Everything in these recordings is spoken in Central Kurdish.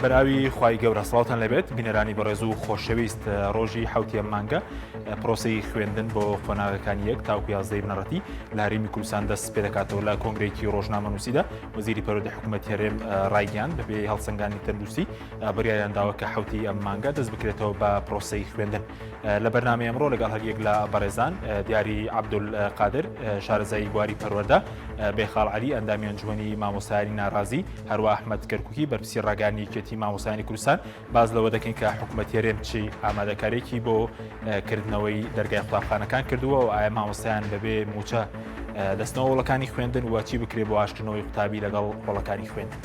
بەراوی خوای گەورە سڵاوتان لەبێت بینەرانی بەڕێز و خۆشەویست ڕۆژی حوتیە مانگە پرۆسەی خوێندن بۆ خۆناغەکانی یەک تاوکو 11 بنەڕەتی لە هەرێمی کوردستان دەست پێ دەکاتەوە لە کۆنگرێکی ڕۆژنامەنووسیدا وەزیری پەروەردەی حکوومەت هەرێم ڕایگەیاند بەبێ هەڵسەنگانی تەندروستی بڕیاریان داوە کە حوتی ئەم مانگە دەست بکرێتەوە بە پرۆسەی خوێندن. لە بەرنامەی ئەمڕۆ لەگەڵ هەر یەک لە بەڕێزان دیاری عەبدولقادر شارەزای بواری پەروەردە، بێخاڵ عەلی ئەندامی ئەنجومەنی مامۆستایانی ناڕازی، هەروە ئەحمەد کەرکووکی بەرپرسی ڕاگەیاندنی یەکێتی مامۆستایانی کوردستان باز لەوە دەکەین کە حکوومەت هەرێم چی ئامادەکاریەکی بۆ کردنەوەی دەرگای قوتابخانەکان کردووە و ئایا مامۆستایان بەبێ موچە دەستنەوە وڵەکانی خوێندن و چی بکرێت بۆ ئاشکردنەوەی قوتابی لەگەڵ وڵەکانی خوێندن.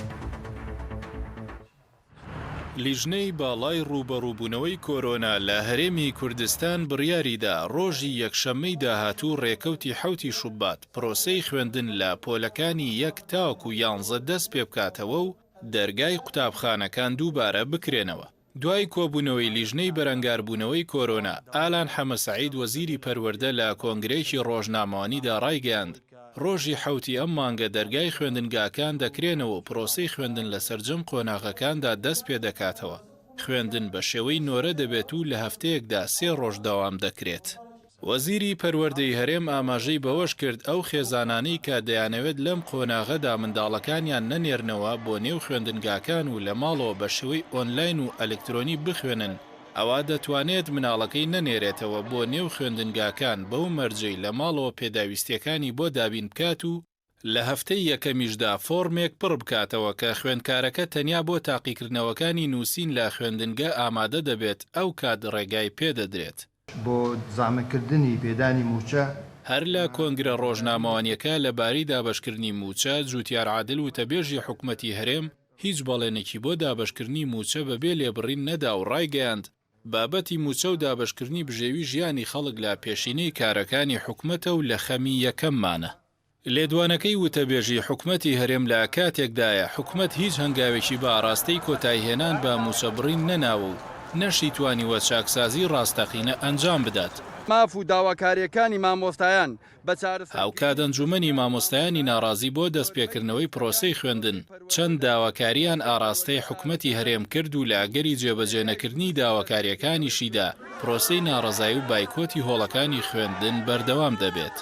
لیژنەی باڵای ڕوبەڕووبوونەوەی کۆرۆنا لە هەرێمی کوردستان بڕیاریدا ڕۆژی یەکشەممەی داهاتوو ڕێکەوتی حوتی شوبات پرۆسەی خوێندن لە پۆلەکانی 1 تاوەکو 11 دەست پێ بکاتەوە و دەرگای قوتابخانەکان دووبارە بکرێنەوە. دوای کۆبوونەوەی لیژنەی بەرەنگاربوونەوەی کۆرۆنا، ئالان حەمەسەعید وەزیری پەروەردە لە کۆنگرێکی ڕۆژنامەوانیدا ڕایگەیاند ڕۆژی حوتی ئەم مانگە دەرگای خوێندنگاکان دەکرێنەوە و پرۆسەی خوێندن لە سەرجەم قۆناغەکاندا دەست پێ دەکاتەوە. خوێندن بە شێوەی نۆرە دەبێت و لە هەفتەیەکدا 3 ڕۆژ داوام دەکرێت. وەزیری پەروەردەی هەرێم ئاماژەی بەوەش کرد ئەو خێزانانەی کە دەیانەوێت لەم قۆناغەدا منداڵەکانیان نەنێرنەوە بۆ نێو خوێندنگاکان و لە ماڵەوە بە شێوەی ئۆنلاین و ئەلکترۆنی بخوێنن، ئەوا دەتوانێت مناڵەکەی نەنێرێتەوە بۆ نێو خوێندنگاکان بەو مەرجەی لە ماڵەوە پێداویستیەکانی بۆ دابین بکات و لە هەفتەی یەکەمیشدا فۆرمێک پڕ بکاتەوە کە خوێندکارەکە تەنیا بۆ تاقیکردنەوەکانی نووسین لە خوێندنگە ئامادە دەبێت ئەو کات ڕێگای پێدەدرێت. بۆ زامەکردنی پێدانی موچە هەر لە کۆنگرە ڕۆژنامەوانیەکە لەبارەی دابەشکردنی موچە جوتیار عادل و تەبێژی حکوومەتی هەرێم هیچ بەڵێنێکی بۆ دابەشکردنی موچە بەبێ لێبڕین نەدا و ڕایگەیاند بابەتی موچە و دابەشکردنی بژێوی ژیانی خەڵک لە پێشینەی کارەکانی حکوومەتە و لە خەمی یەکەممانە. لێدوانەکەی وتەبێژی حکوومەتی هەرێم لە کاتێکدایە حکوومەت هیچ هەنگاوێکی بە ئاراستەی کۆتایهێنان بە موچەبڕین نەناوە و نەشی توانیوە چاکسازی ڕاستەقینە ئەنجام بدات. ماف و داواکاریەکانی مامۆستایان هاوکات ئەنجومەنی مامۆستایانی ناڕازی بۆ دەستپێکردنەوەی پرۆسەی خوێندن چەند داواکاریان ئاراستەی حکوومەتی هەرێم کرد و لاگەری جێبەجێنەکردنی داواکاریەکانیشیدا پرۆسەی ناڕەزایی و بایکۆتی هۆڵەکانی خوێندن بەردەوام دەبێت.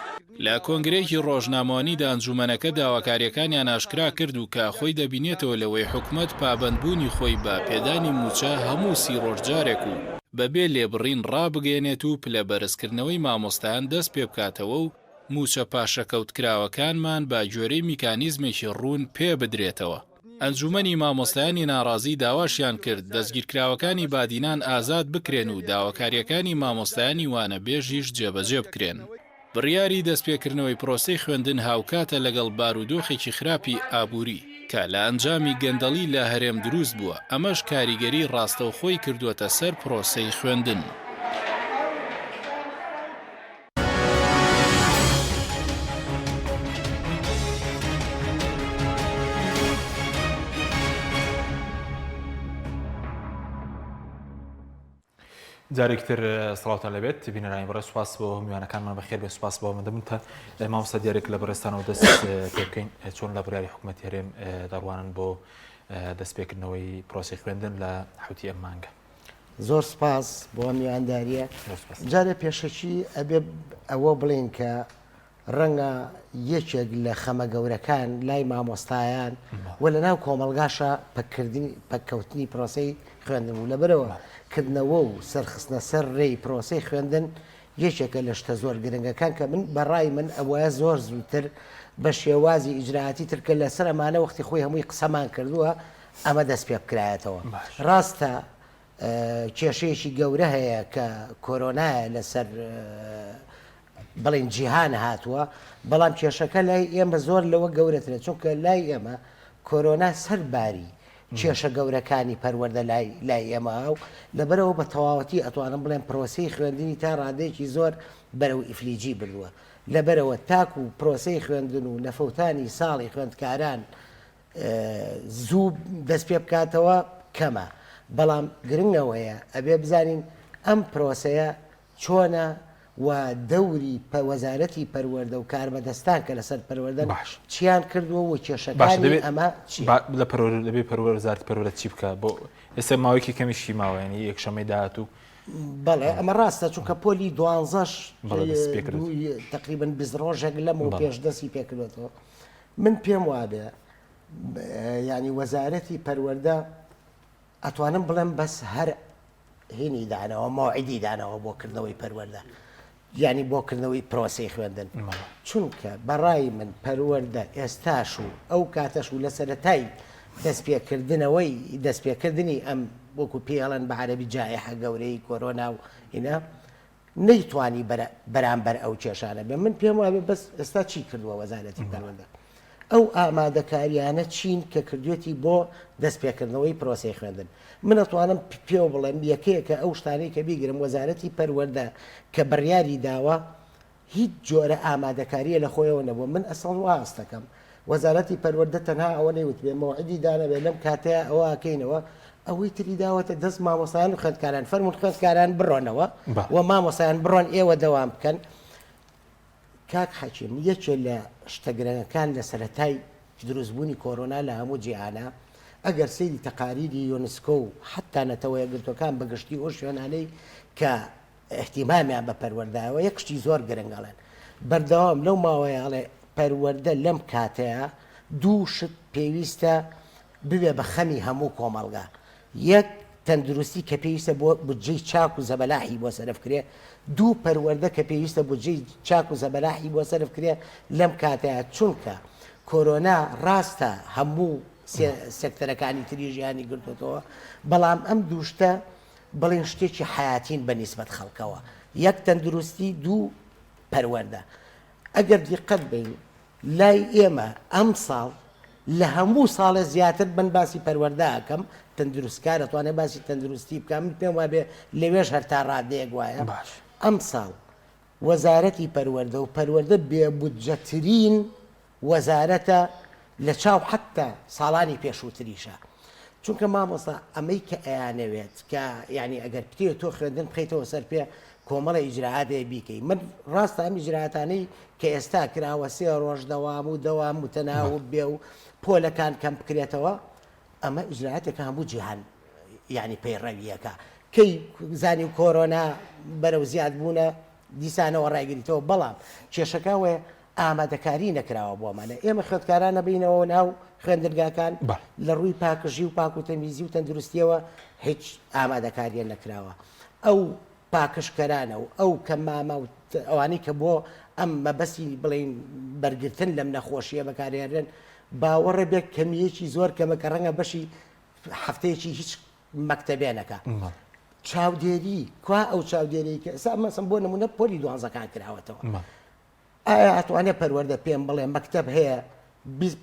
لە کۆنگرێکی ڕۆژنامەوانیدا ئەنجومەنەکە داواکاریەکانیان ئاشکرا کرد و کە خۆی دەبینێتەوە لەوەی حکوومەت پابەندبوونی خۆی بە پێدانی موچە هەموو 30 ڕۆژجارێک و بەبێ لێبڕین ڕابگەێنێت و پلە بەرزکردنەوەی مامۆستایان دەست پێ بکاتەوە و موچە پاشەکەوتکراوەکانمان بە گوێرەی میکانیزمێکی ڕوون پێ بدرێتەوە. ئەنجومەنی مامۆستایانی ناڕازی داواشیان کرد دەستگیرکراوەکانی بادینان ئازاد بکرێن و داواکاریەکانی مامۆستایانی وانە بێژیش جێبەجێ بکرێن. بڕیاری دەستپێکردنەوەی پرۆسەی خوێندن هاوکاتە لەگەڵ بارودۆخێکی خراپی ئابووری کە لە ئەنجامی گەندەڵی لە هەرێم دروست بووە، ئەمەش کاریگەری ڕاستەوخۆی کردووەتە سەر پرۆسەی خوێندن. جارێکتر سڵاوتان لەبێت بینەرانی بەڕێز سوپاس بۆ میوانەکانمان بەخێر بێ سوپاس بۆ ئەوەندەبن تا مامۆستا دیارێک لە بەڕێستانەوە دەست پێ بکەین چۆن لە بڕیاری حکوومەتی هەرێم دەڕوانن بۆ دەستپێکردنەوەی پرۆسەی خوێندن لە حوتی ئەم مانگە. زۆر سپاس بۆ میوانداریە. جارێ پێشەکی ئەبێ ئەوە بڵێن کە ڕەنگە یەکێک لە خەمە گەورەکان لای مامۆستایان و لە ناو کۆمەلگاشە پەککەوتنی پرۆسەی خوێندن و لەبەرەوە کردنەوە و سەرخستنە سەر ڕێی پرۆسەی خوێندن یەکێکە لە شتە زۆر گرنگەکان کە من بەڕای من ئەوەیە زۆر زووتر بە شێوازی ئیجراعاتی ترکە لەسەر ئەمانە وەختی خۆی هەمووی قسەمان کردووە ئەمە دەست پێ بکرایەتەوە. ڕاستە کێشەیەکی گەورە هەیە کە کۆرۆنایە لەسەر بڵین جیهان هاتووە، بەڵام کێشەکە لای ئێمە زۆر لەوە گەورەترە چونکە لای ئێمە کۆرۆنا سەرباری کێشە گەورەکانی پەروەردە لای ئێمە و لەبەرەوە بە تەواوەتی ئەتوانم بڵێن پرۆسەی خوێندنی تا ڕادەیەکی زۆر بەرەو ئیفلیجی بردووە. لەبەرەوە تاک و پرۆسەی خوێندن و نەفەوتانی ساڵی خوێندکاران زوو دەست پێ بکاتەوە کەمە، بەڵام گرنگەوەیە ئەبێ بزانین ئەم پرۆسەیە چۆنە و دەوری وەزارەتی پەروەردە و کارمەدەستان کە لەسەر پەروەردەن باش. چیان کردووە و کێشەکانی ئەمە لە دەبێ وەزارەتی پەروەردە چی بکە بۆ ئێستا ماوەیەکی کەمیشی ماوە ینی یەکشەمەی داهاتوو بەڵێ ئەمە ڕاستە چونکە پۆلی 12 تقریبا 20 ڕۆژێک لەم و پێشدەستی پێکردێتەوە من پێم وابێ ینی وەزارەتی پەروەردە ئەتوانم بڵێم بەس هەر هینی دانەوە ماوعیدی دانەوە بۆکردنەوەی پەروەردە ینی بۆکردنەوەی پرۆسی خوێندن چونکە بەڕای من پەروەردە ئێستاش و ئەو کاتەش و لە سەرەتای دەستپێکردنی ئەم وەکو پێڵەن بە عەرەبی جایحە گەورەی کۆرۆنا و ئینە نەیتوانی بەرامبەر ئەو کێشانە بێ من پێم وابێ بەس ئێستا چی کردووە وەزارەتی پەروەردە ئەو ئامادەکاریانە چین کە کردوێتی بۆ دەستپێکردنەوەی پرۆسی خوێندن من ئەتوانم پێ بڵێم یەکەیەکە ئەو شتانەی کە بیگرم وەزارەتی پەروەردە کە بڕیاری داوە هیچ جۆرە ئامادەکاریە لە خۆیەوە نەبووە من ئەسڵ واستەکەم وەزارەتی پەروەردە تەنها ئەوە نەیوت بێ مەوعیدی دانەبێ لەم کاتەیە ئەوە ئەکەینەوە ئەوەی تری داوەتە دەست مامۆسایان و خوێندکاران فەرموون خوێندکاران بڕۆنەوە و مامۆسایان بڕۆن ئێوە دەوام بکەن کاک حەکیم یەکێ لە شتەگرەکان لە سەرەتای دروستبوونی کۆرۆنا لە هەموو جیهانە ئەگەر سەیری تەقاریری یۆنسکۆ و حتا نەتەوە یەکگرتوەکان بەگشتی ئەو شوێنانەی کە احتیمامیان بە پەروەردەوە یەکشتی زۆر گرنگەڵێن بەردەوام لەو ماوەیاڵێ پەروەردە لەم کاتەیە دوو شت پێویستە ببێ بە خەمی هەموو کۆمەڵگا یەک تەندروستی کە پێویستە بۆ بودجەی چاک و زەبەلاحی بۆ سەرفکرێ دوو پەروەردە کە پێویستە بودجەی چاک و زەبەلاحی بۆ سەرفکرێ لەم کاتەیە چونکە کۆرۆنا ڕاستە هەموو سێکتەرەکانی تری ژیانی گرتوێتەوە بەڵام ئەم دووشتە بڵێن شتێکی حیاتین بە نیسبەت خەڵکەوە یەک تەندروستی دوو پەروەردە ئەگەر دیقەت بین لای ئێمە ئەم ساڵ لە هەموو ساڵە زیاتر بن باسی پەروەردەکەم تەندروستکار ئەتوانێت باسی تەندروستی بکەم پێم وابێ لەوێش هەر تا ڕادەیەک وایە ئەم ساڵ وەزارەتی پەروەردە و پەروەردە بێبودجەترین وەزارەتە لە چاو حتا ساڵانی پێشووتریشە چونکە مامۆستا ئەمەی کە ئەیانەوێت کە یعنی ئەگەر پتێ تۆ خوێندن بخەیتەوە سەر پێ کۆمەڵە ئیجرعاتێ بیکەی من ڕاستە ئەم ئیجرعاتانەی کە ئێستا کراوە 3 ڕۆژ دەوام و تەناوب بێ و پۆلەکان کەم بکرێتەوە ئەمە ئیجرعاتێکە هەموو جیهان یعنی پەیڕەویەکە کەی زانی و کۆرۆنا بەرەو زیاد بوونە دیسانەوە ڕایگریتەوە بەڵام کێشەکەوێ ئامادەکاری نەکراوە بۆمانە ئێمە خوێندکاران نەبینەوە ناو خوێندرگاکان لە ڕووی پاکژی و پاک و تەمیزی و تەندروستیەوە هیچ ئامادەکاریە نەکراوە ئەو پاکشکەرانە و ئەو کە مامە و ئەوانەی کە بۆ ئەم مەبەستی بڵین بەرگرتن لەم نەخۆشیە بەکارێنن باوەڕێ بێت کەمیەکی زۆر کەمەکە ڕەنگە بەشی هەفتەیەکی هیچ مەکتەبێنەکە چاودێری کوا ئەو چاودێری کە ئەمەسم بۆ نمونە پۆلی 12کان کراوەتەوە ئایا ئەتوانێت پەروەردە پێم بڵێ مەکتەب هەیە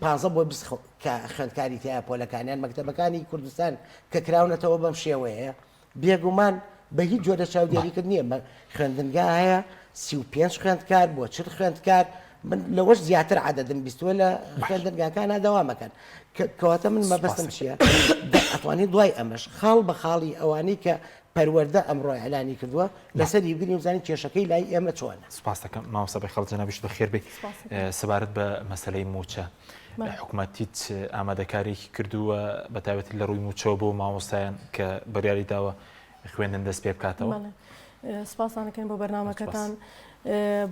15 بۆ 20 کە خوێندکاری تایە پۆلەکانیان مەکتەبەکانی کوردستان کە کراونەتەوە بەم شێوەیە بێگومان بە هیچ جۆرە چاودێریکرد نییە خوێندنگا هەیە 35 خوێندکار بۆ 40 خوێندکار من لەوەش زیاتر عادەدن بیستوە لە خوێندنگاکانە دەوامەکەن کەواتە من مەبەستم چییە ئەتوانێت دوای ئەمەش خاڵ بە خاڵی ئەوانەی کە پەروەردە ئەمڕۆ ئەعلانی کردووە لەسەر یبگرین وزانی کێشەکەی لای ئێمە چۆنە سپاس دەکەم مامۆستا بەخێڵ جەنابیش بەخێر بێ سەبارەت بە مەسەلەی موچە حکوومەتیت ئامادەکارێکی کردووە بە تایبەتی لە ڕووی موچەوە بۆ مامۆستایان کە بڕیاری داوە خوێندن دەست پێ بکاتەوە سپاسانەکەین بۆ بەرنامەکەتان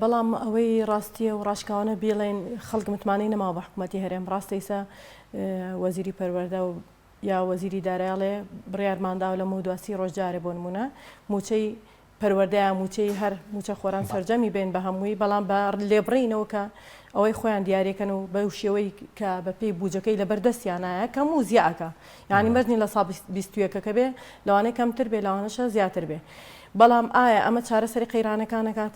بەڵام ئەوەی ڕاستیە و ڕاشکاوانە بێڵێن خەڵک متمانەی نەما بە حکوومەتی هەرێم ڕاستەیسە وەزیری پەروەردە و یا وەزیری دارایاڵێ بڕیارماندا لە مودواسی ڕۆژجارێ بۆ نمونە موچەی پەروەردەیە موچەی هەر موچە خۆران سەرجەمی بێن بە هەمووی بەڵام بە لێبڕینەوە کە ئەوەی خۆیان دیارێکەن و بەو شێوەی کە بە پێی بوجەکەی لەبەردەستیانایە کەم و زیعەکە یعنی مەرجنی لە ساڵ 21کە بێ لەوانەیە کەمتر بێ لەوانەشە زیاتر بێ بەڵام ئایا ئەمە چارەسەری قەیرانەکانەکات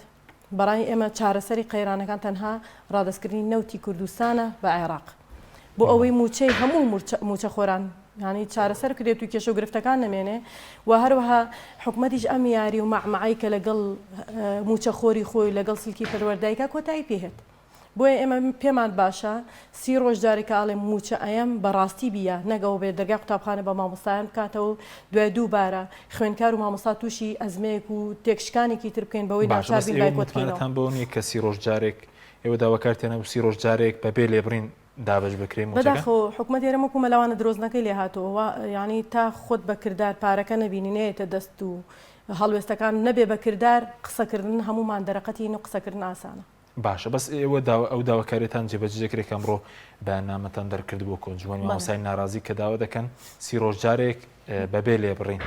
بەڕای ئێمە چارەسەری قەیرانەکان تەنها ڕادستکردنی نەوتی کوردستانە بە عێراق بۆ ئەوەی موچەی هەموو موچە خۆران ینی چارەسەر کرێت و کێشە و گرفتەکان نەمێنێ و هەروەها حکوومەتیش ئەم یاری و مەعمەعی کە لەگەڵ موچە خۆری خۆی لەگەڵ سلکی پەروەردایکە کۆتایی پێهێت بۆیە ئێمە پێمان باشە 30 ڕۆژ جارێکە ئاڵێ موچە ئەم بەڕاستی بیە نەگەەوە بێ دەرگای قوتابخانە بە مامۆستایان بکاتەوە دوای دووبارە خوێنکار و مامۆستا تووشی ئەزمەیەک و تێکشکانێکی تر بکەین بەوەی ناچاربین بایکۆتکەینەوە. بۆ نیە کە 30 ڕۆژ جارێک ئێوە داواکارتێنە و 30 ڕۆژ جارێک بەبێ لێبڕین دابش بکرێن بەداخەوە حکوومەت ئێرە وەکو مەلاوانە درۆزنەکەی لێ هاتەوە ینی تا خۆت بەکردار پارەکە نەبینینەیەتە دەست و هەڵوێستەکان نەبێ بەکردار قسەکردن هەمومان دەرەقەتی و قسەکردن ئاسانە. باشە بەس ئێوە ئەو داواکاریتان جێبەجێکرێک ئەمڕۆ بەنامەتان دەرکرد بۆ کۆنجوانی مامۆستای ناڕازی کە داوا دەکەن 30 ڕۆژ جارێک بەبێ لێبڕین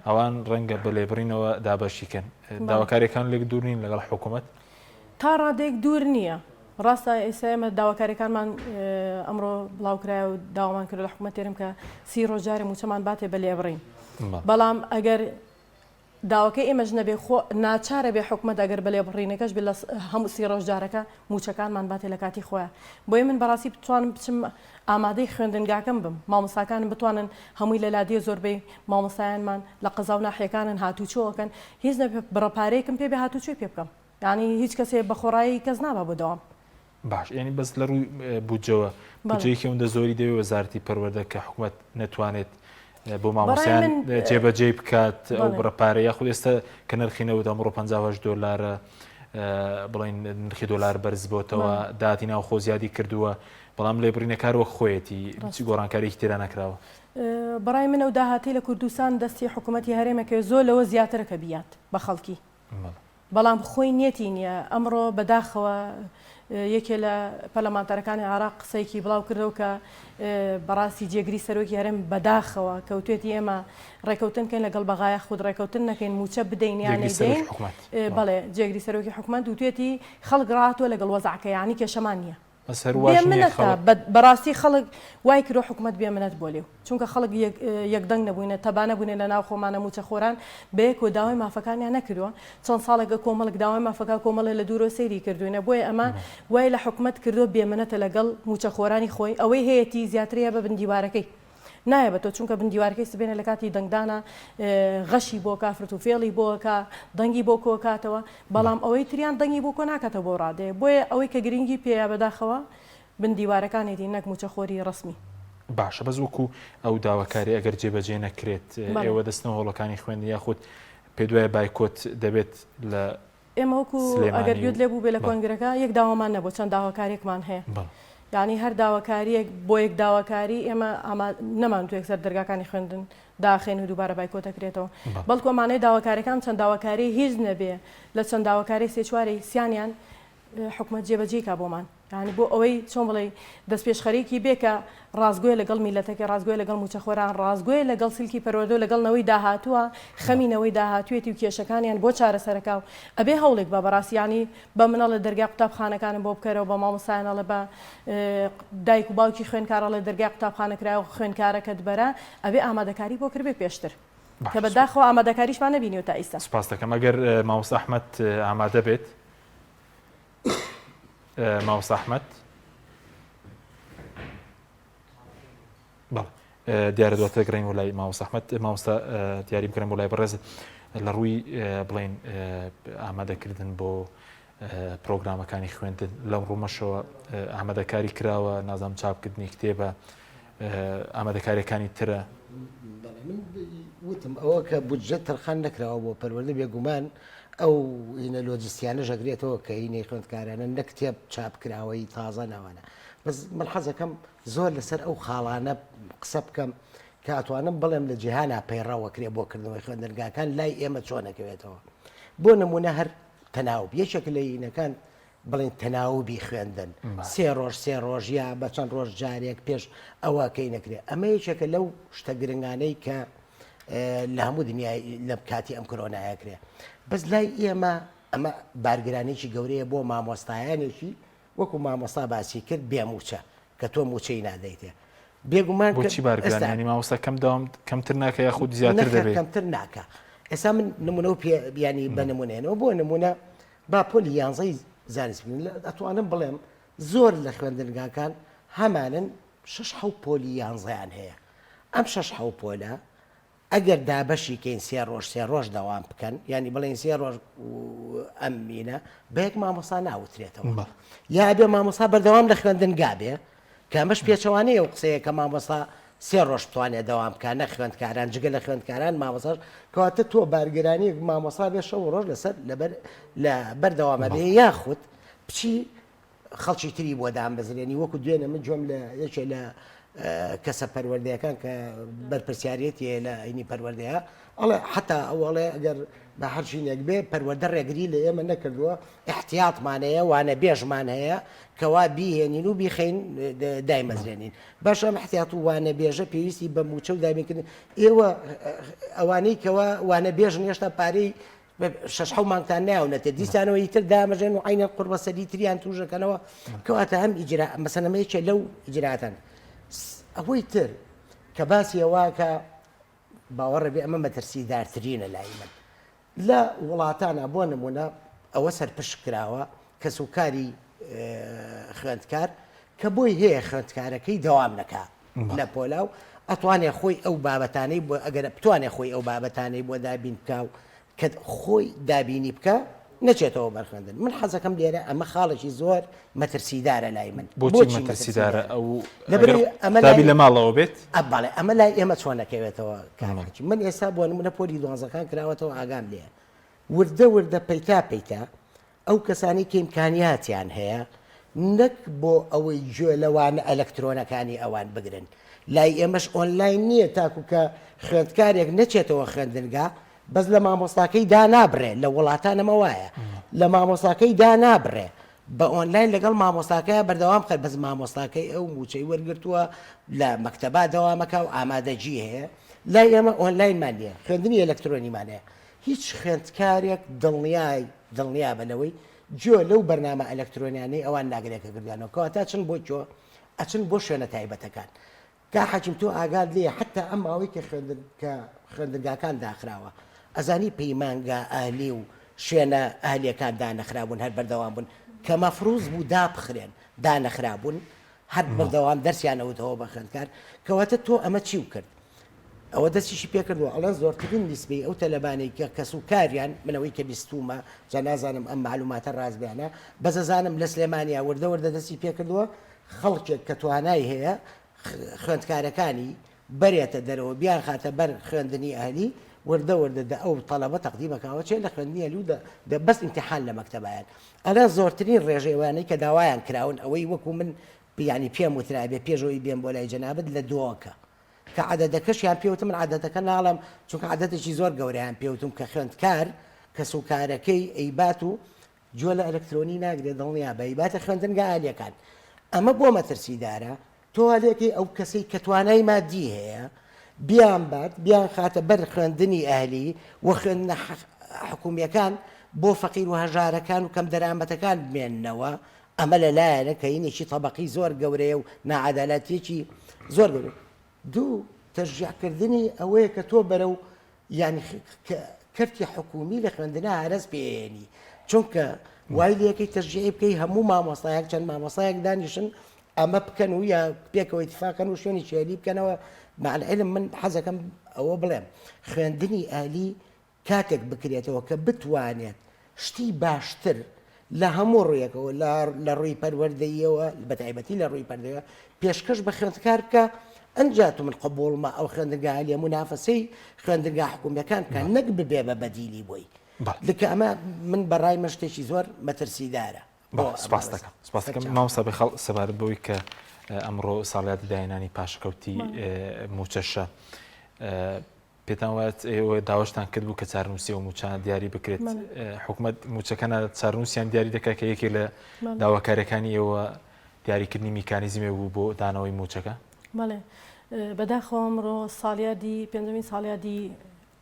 ئەوان ڕەنگە بە لێبڕینەوە دابەشیکەن داواکاریەکان لێک دوور نین لەگەڵ حکوومەت تا ڕادێک دوور نییە. ڕاستە ئێسامە داواکاریەکانمان ئەمڕۆ بڵاوکرای و داوامان کرد لە حکوومەت تێرم کە 30 ڕۆژ جارێ موچەمان باتێ بە لێبڕین بەڵام ئەگەر داواکەی ئێمەش نەبێ ناچارە بێ حکومەت ئەگەر بە لێبڕینەکەش بێ لە هەموو 30 ڕۆژ جارەکە موچەکانمان باتێ لە کاتی خۆیان بۆیە من بەڕاستی بتوانم بچم ئامادەی خوێندنگاکەم بم مامۆستاکانم بتوانن هەمووی لە لادێ زۆربەی مامۆستایانمان لە قەزا و ناحیەکانن هاتوچۆکەن هیچ بڕەپارەیەکم پێ بێ هاتوچۆی پێ بکەم ینی هیچ کەسێ بە خۆڕایی کەس نابە بۆ دەوام. باش ینی بەس لە ڕووی بودجەوە بودجەیەکی ئەوەندە زۆری دەوێت وەزارەتی پەروەردە کە حکوومەت نەتوانێت بۆ مامۆستایان جێبەجێ بکات ئەو بڕەپارە یاخود ئێستا کە نرخینەوە ئەمڕۆ 58 دۆلارە بڵین نرخی دۆلار بەرز بۆتەوە داهاتی ناوخۆ زیادی کردووە بەڵام لێبڕینەکارەوە خۆیەتی گۆڕانکاریی تێرا نەکراوە. بەڕای منە و داهاتی لە کوردستان دەستی حکوومەتی هەرێمەکە زۆر لەوە زیاترە کە بیات بە خەڵکی بەڵام خۆی نیەتی نییە ئەمڕۆ بەداخەوە یەکێ لە پەرلەمانتەرەکانی عێراق قسەیەکی بڵاو کردەوە کە بەڕاستی جێگری سەرۆکی هەرێم بەداخەوە کەوتێتی ئێمە ڕێکەوتنکەین لەگەڵ بەغایە خود ڕێکەوتن نەکەین موچە بدەین یان نەدەین بەڵێ جێگری سەرۆکی حکوومەت وتێتی خەڵک ڕاتوە لەگەڵ وەزعەکەیانی کێشەمان نییە بەڕاستی خەڵک وای کرۆ حکوومەت بێمنەت بۆ لێو چونکە خەڵک یەکدەنگ نەبووینە تەبانە بوونێ لە ناو خۆمانە موچە خۆران بەیەک و داوای مافەکانیان نەکردووە چەند ساڵێکە کۆمەڵک داوای مافەکە کۆمەڵە لە دوورۆ سەیری کردوینە بۆیە ئەمە وای لە حکوومەت کردو بێمنەتە لەگەڵ موچە خۆرانی خۆی ئەوەی هەیەی زیاترەیە بە بندیوارەکەی نایە بە تۆ چونکە بندیوارەکەی سبێنە لە کاتی دەنگدانە غەشی بۆ کافرت و فێڵی بۆکە دەنگی بۆ کۆکاتەوە بەڵام ئەوەی تریان دەنگی بۆ کۆ ناکاتەوە بۆ ڕادەیە بۆیە ئەوەی کە گرنگی پێیا بەداخەوە بندیوارەکانێتی نەک موچەخۆری ڕسمی. باشە بەس وەکو ئەو داواکاری ئەگەر جێبەجێ نەکرێت ئێوە دەستنەوە هەوڵەکانی خوێندن یاخود پێ دوای بایکۆت دەبێت لە ئێمە وەکو ئەگەر گوێت لێ بوو بێ لە کۆنگرەکە یەک داوامان نەبوو چەند داواکاریەکمان هەیە یعنی هەر داواکاریەک بۆ یەک داواکاری ئێمە نەمانتو یەکسەر دەرگاکانی خوێندن داخێن و دووبارە بایکۆت دەکرێتەوە بەڵکو ئەمانەی داواکاریەکان چەند داواکاری هیچ نەبێ لە چەند داواکاری سێچواری سیانیان حکوومەت جێبەجێکا بۆمان ینی بۆ ئەوەی چۆن بڵێ دەست پێشخەریکی بێکە ڕازگوۆی لەگەڵ میلەتەکە ڕازگوۆی لەگەڵ موچەخۆران ڕازگوۆی لەگەڵ سیلکی پەروەردە و لەگەڵنەوەی داهاتووە خەمینەوەی داهاتوێتی و کێشەکانیان بۆ چارەسەرەکە و ئەبێ هەوڵێک بە بەڕاستیانی بە منە لە دەرگای قوتابخانەکانم بۆ بکەرەوە بە مامۆستایانەڵە بە دایک و باوکی خوێنکارە لە دەرگای قوتابخانەکرا و خوێنکارەکەت بەرە ئەبێ ئامادەکاری بۆ کردبێ پێشتر کە بەداخەوە ئامادەکاریشمان نەبینیەوە تا ئێستا. سپاس دەکەم ئەگەر مامۆستا ئەحمەد ئامادە بێت مامۆستا ئەحمەد دیارە دواتر گرین وڵای مامۆستا ئەحمەد مامۆستا دیاری بکەن وڵای بەڕێز لە ڕووی بڵین ئامادەکردن بۆ پرۆگرامەکانی خوێندن لەم ڕوومەشەوە ئامادەکاری کراوە نازام چاپکردنی کتێبە ئامادەکاریەکانی ترە وتم ئەوە کە بودجە تەرخان نەکراوە بۆ پەروەردە بێگومان ئەو هینە لۆجستیانە ژەگرێتەوە کە هینەی خوێندکارانە نە کتێب چاپکراوەی تازە ناوانە بەس من حەزەکەم زۆر لەسەر ئەو خاڵانە قسە بکەم کە ئەتوانم بڵێم لە جیهانە پەیڕەوەکرێ بۆ کردنەوەی خوێندنگاکان لای ئێمە چۆنەکەوێتەوە بۆ نمونە هەر تەناوب یەکێک لە هینەکان بڵین تەناوبی خوێندن سێ ڕۆژ یا بە چەند ڕۆژ جارێک پێش ئەوەکەی نەکرێ ئەمە یەکێکە لەو شتە گرنگانەی کە لە هەموو دنیای لە کاتی ئەم کۆرۆنایەکرێ بەس لای ئێمە ئەمە بارگرانێکی گەورەیە بۆ مامۆستایانێکی وەکو مامۆستا باسی کرد بێموچە کە تۆ موچەی نادەیتێ بێگومان بۆچی بارگرانی مامۆستا کەمتر ناکە یاخود زیاتر دەبێت کەمتر ناکە ئێستا من نمونە و بیانی بە نمونێنەوە بۆ نمونە با پۆلی یانزەی زانست ئەتوانم بڵێم زۆر لە خوێندنگاکان هەمانن 6 پۆلی یانزەیان هەیە ئەم 6 پۆلە ئەگەر دابەشی کەین سێ ڕۆژ دەوام بکەن ینی بڵێن سێ ڕۆژ ئەم مینە بەیەک مامۆستا ناوترێتەوە یا بێ مامۆستا بەردەوام لە خوێندن گابێ کەمەش پێچەوانەیە و قسەیە کە مامۆستا 3 ڕۆژ بتوانێت دەوام بکە نە خوێندکاران جگە لە خوێندکاران مامۆساش کەواتە تۆ بارگرانی مامۆستا بێ 6 ڕۆژ لەسەر لە بەردەوامە بێ یاخود بچی خەڵکی تری بۆ دام بزرێنی وەکو دوێنە من جۆم لە یەکێ لە کەسە پەروەردەیەکان کە بەرپرسیارەتی لە ئەینی پەروەردەیە ئەڵێ حتا ئەوڵێ ئەگەر بە هەرچینێک بێ پەروەردە ڕێگری لە ئێمە نەکردووە احتیاطمانەیە وانە بێژمان هەیە کەوا بیهێنین و بیخین دایمەزرێنین باشە ئەم احتیاط و وانە بێژە پێویستی بە موچە و دابینکردن ئێوە ئەوانەی کەوا وانە بێژن هێشتا پارەی 6 مانگتان ناونەتە دیسانەوەی تر دامەژێن و عینە قوربە سەری تریان توژەکەنەوە کەواتە هەم ئیجرا مەسەلەمەیەکێ لەو ئیجراتان ئەوەی تر کە باسیەوە کە باوەڕە بێ ئەمە مەترسیدارترینە لای من لە وڵاتانە بۆ نمونە ئەوە سەرپشت کراوە کە سوکاری خوێندکار کە بۆی هەیە خوێندکارەکەی دەوام نەکا لە پۆلاو ئەتوانێ خۆی ئەو بابەتانەی بۆ ئەگەر بتوانێ خۆی ئەو بابەتانەی بۆ دابین بکە و کە خۆی دابینی بکە نەچێتەوە بەرخێندن من حەزەکەم لێرە ئەمە خاڵێکی زۆر مەترسیدارە لای من بۆچی مەترسیدارە ئەو دابی لە ماڵەوە بێت ئەباڵێ ئەمە لای ئێمە چۆن نەکەوێتەوە کامێکی من ئێستا بۆ نمونە پۆلی دوانزەکان کراوەتەوە ئاگام لێ وردە پەیتا ئەو کەسانی کە ئیمکانیاتیان هەیە نەک بۆ ئەوەی گوێ لەوانە ئەلەکترۆنەکانی ئەوان بگرن لای ئێمەش ئۆنلاین نییە تاکو کە خوێندکارێک نەچێتەوە خوێندنگا بەس لە مامۆستاکەی دانابڕێ لە وڵاتانەمە وایە لە مامۆستاکەی دانابڕێ بە ئۆنلاین لەگەڵ مامۆستاکەیە بەردەوام کرد بەس مامۆستاکەی ئەو موچەی وەرگرتووە لە مەکتەبا دەوامەکە و ئامادەجی هەیە لای ئێمە ئۆنلاینمان نیە خوێندنی ئەلەکترۆنیمانەیە هیچ خوێندکارێک دڵنیا بنەوەی جۆ لەو بەرنامە ئەلەکترۆنیانەی ئەوان ناگرێکە کردیانەوە کەواتە چن بۆ جۆ ئەچن بۆ شوێنە تایبەتەکان کا حەکیم تۆ ئاگاد لێ حتا ئەم ماوەی کە خوێندنگاکان داخراوە ئەزانی پەیمانگا ئاهلی و شوێنە ئاهلیەکان دانەخرابوون هەر بەردەوام بوون کە مەفروض بوو دابخرێن دانەخرابوون هەر بەردەوام دەرسیانەوتەوە بە خوێندکار کەواتە تۆ ئەمە چی و کرد ئەوە دەستیشی پێکردووە ئەڵەن زۆرترین نیسبەی ئەو تەلەبانەی کە کەسوکاریان منەوەی کە بیستومە جا نازانم ئەم معلوماتە ڕازبیانە بەزەزانم لە سلێمانیا وردە دەستی پێکردووە خەڵکێک کە توانای هەیە خوێندکارەکانی بەرێتە دەرەوە بیان خاتە بەر خوێندنی ئاهلی وردە ئەو تەڵەبە تەقدیمەکەوە چێ لە خوێندنی ئەهلی و بەس ئیمتیحان لە مەکتەبایان ئەلا زۆرترین ڕێژەوانەی کە داوایان کراون ئەوەی وەکو من ینی پێم وترابێ پێشەوەی بێن بۆ لای جەنابەت لە دۆکە کە عادەتەکەشیان پێوتم من عادەتەکە ناڵم چونکە عادەتێکی زۆر گەورەیان پێوتم کە خوێندکار کە سوکارەکەی ئەیبات و جۆ لە ئەلەکترۆنی ناگرێت دڵنیا بە ئەیباتە خوێندنگا ئالیەکان ئەمە بۆ مەترسیدارە تۆوالێکی ئەو کەسەی کە توانای مادی هەیە بیان بات بیان خاتە بەر خوێندنی ئاهلی و خوێندنە حکومیەکان بۆ فەقیر و هەژارەکان و کەم دەرامەتەکان بمێننەوە ئەمە لەلایەنە کە هینێکی تەبەقی زۆر گەورەیە و ناعادالەتێکی زۆر گەورە دوو تەشجیعکردنی ئەوەیە کە تۆ بەرەو ینی کەرتی حکومی لە خوێندنە هەرس پێێنی چونکە وای لەکەی تەشجیعی بکەی هەموو مامۆستایەک چەند مامۆستایەک دانیشن ئەمە بکەن و یا پێکەوە اتفاقن و شوێنی شێلی بکەنەوە مع العلم من حەزەکەم ئەوە بڵێم خوێندنی ئالی کاتێک بکرێتەوە کە بتوانێت شتی باشتر لە هەموو ڕوویەکەوە لە ڕووی پەروەردەییەوە بەتایبەتی لە ڕووی پەردەیە پێشکەش بە خوێندکار بکە ئەنجات من قبولمە ئەو خوێندنگا ئالیە منافەسەی خوێندنگا حکومیەکان کە نەک ببێ بە بەدیلی بۆی لکە ئەمە من بەڕای من شتێکی زۆر مەترسیدارە سپاس دەکەم مامۆستا بەخەڵ سەبارەت بەوەی کە ئەمڕۆ ساڵیاتی داهێنانی پاشکەوتی موچەشە پێتان وایە ئێوە داوەشتان کرد بوو کە چارنووسی و موچانە دیاری بکرێت حکوومەت موچەکەنە چارنووسیان دیاری دەکات کە یەکێک لە داواکاریەکانی ئێوە دیاریکردنی میکانیزمێ بوو بۆ دانەوەی موچەکە بەڵێ بەداخەوە ئەمڕۆ ساڵیادی پێنجەمین ساڵیادی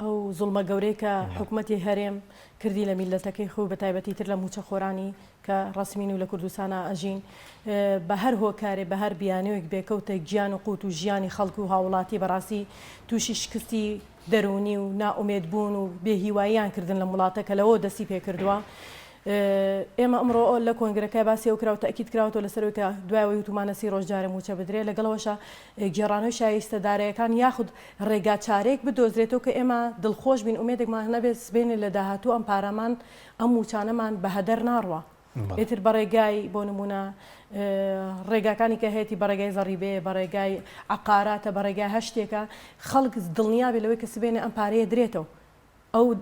ئەو زوڵمە گەورەی کە حکوومەتی هەرێم کردی لە میلەتەکەی خۆ بە تایبەتی تر لە موچە خۆرانی کە ڕسمین و لە کوردستانە ئەژین بە هەر هۆکارێ بە هەر بیانەوەیەک بێکەوتە گیان و قوت و ژیانی خەڵک و هاوڵاتی بەڕاستی تووشی شکستی دەرونی و ناومێدبوون و بێهیواییان کردن لە وڵاتەکە لەوە دەستی پێکردووە ئێمە ئەمڕۆ لە کۆنگرەکە باسی ئەو کراوە تاکید کراوەوە لەسەرەوەی کە دوایەوەی وتمانەسی ڕۆژجارە موچە بدرێت لەگەڵەوەشە گێڕانەوەی شایستەدارەکان یاخود ڕێگا چارێک بدۆزرێتەوە کە ئێمە دڵخۆش بین ئومێدێکمان هەنەبێت سبێنێ لە داهاتوو ئەم پارەمان ئەم موچانەمان بە هەدەر ناڕوە. ئێتر بە ڕێگای بۆ نمونە ڕێگاکانی کە هەیەی بە ڕێگای زەڕیبێ بە ڕێگای عقاراتە بە ڕێگای هەشتێکە خەڵک دڵنیا بێ لەوەی کە سبێنێ ئەم پارەیە درێتەوە ئەو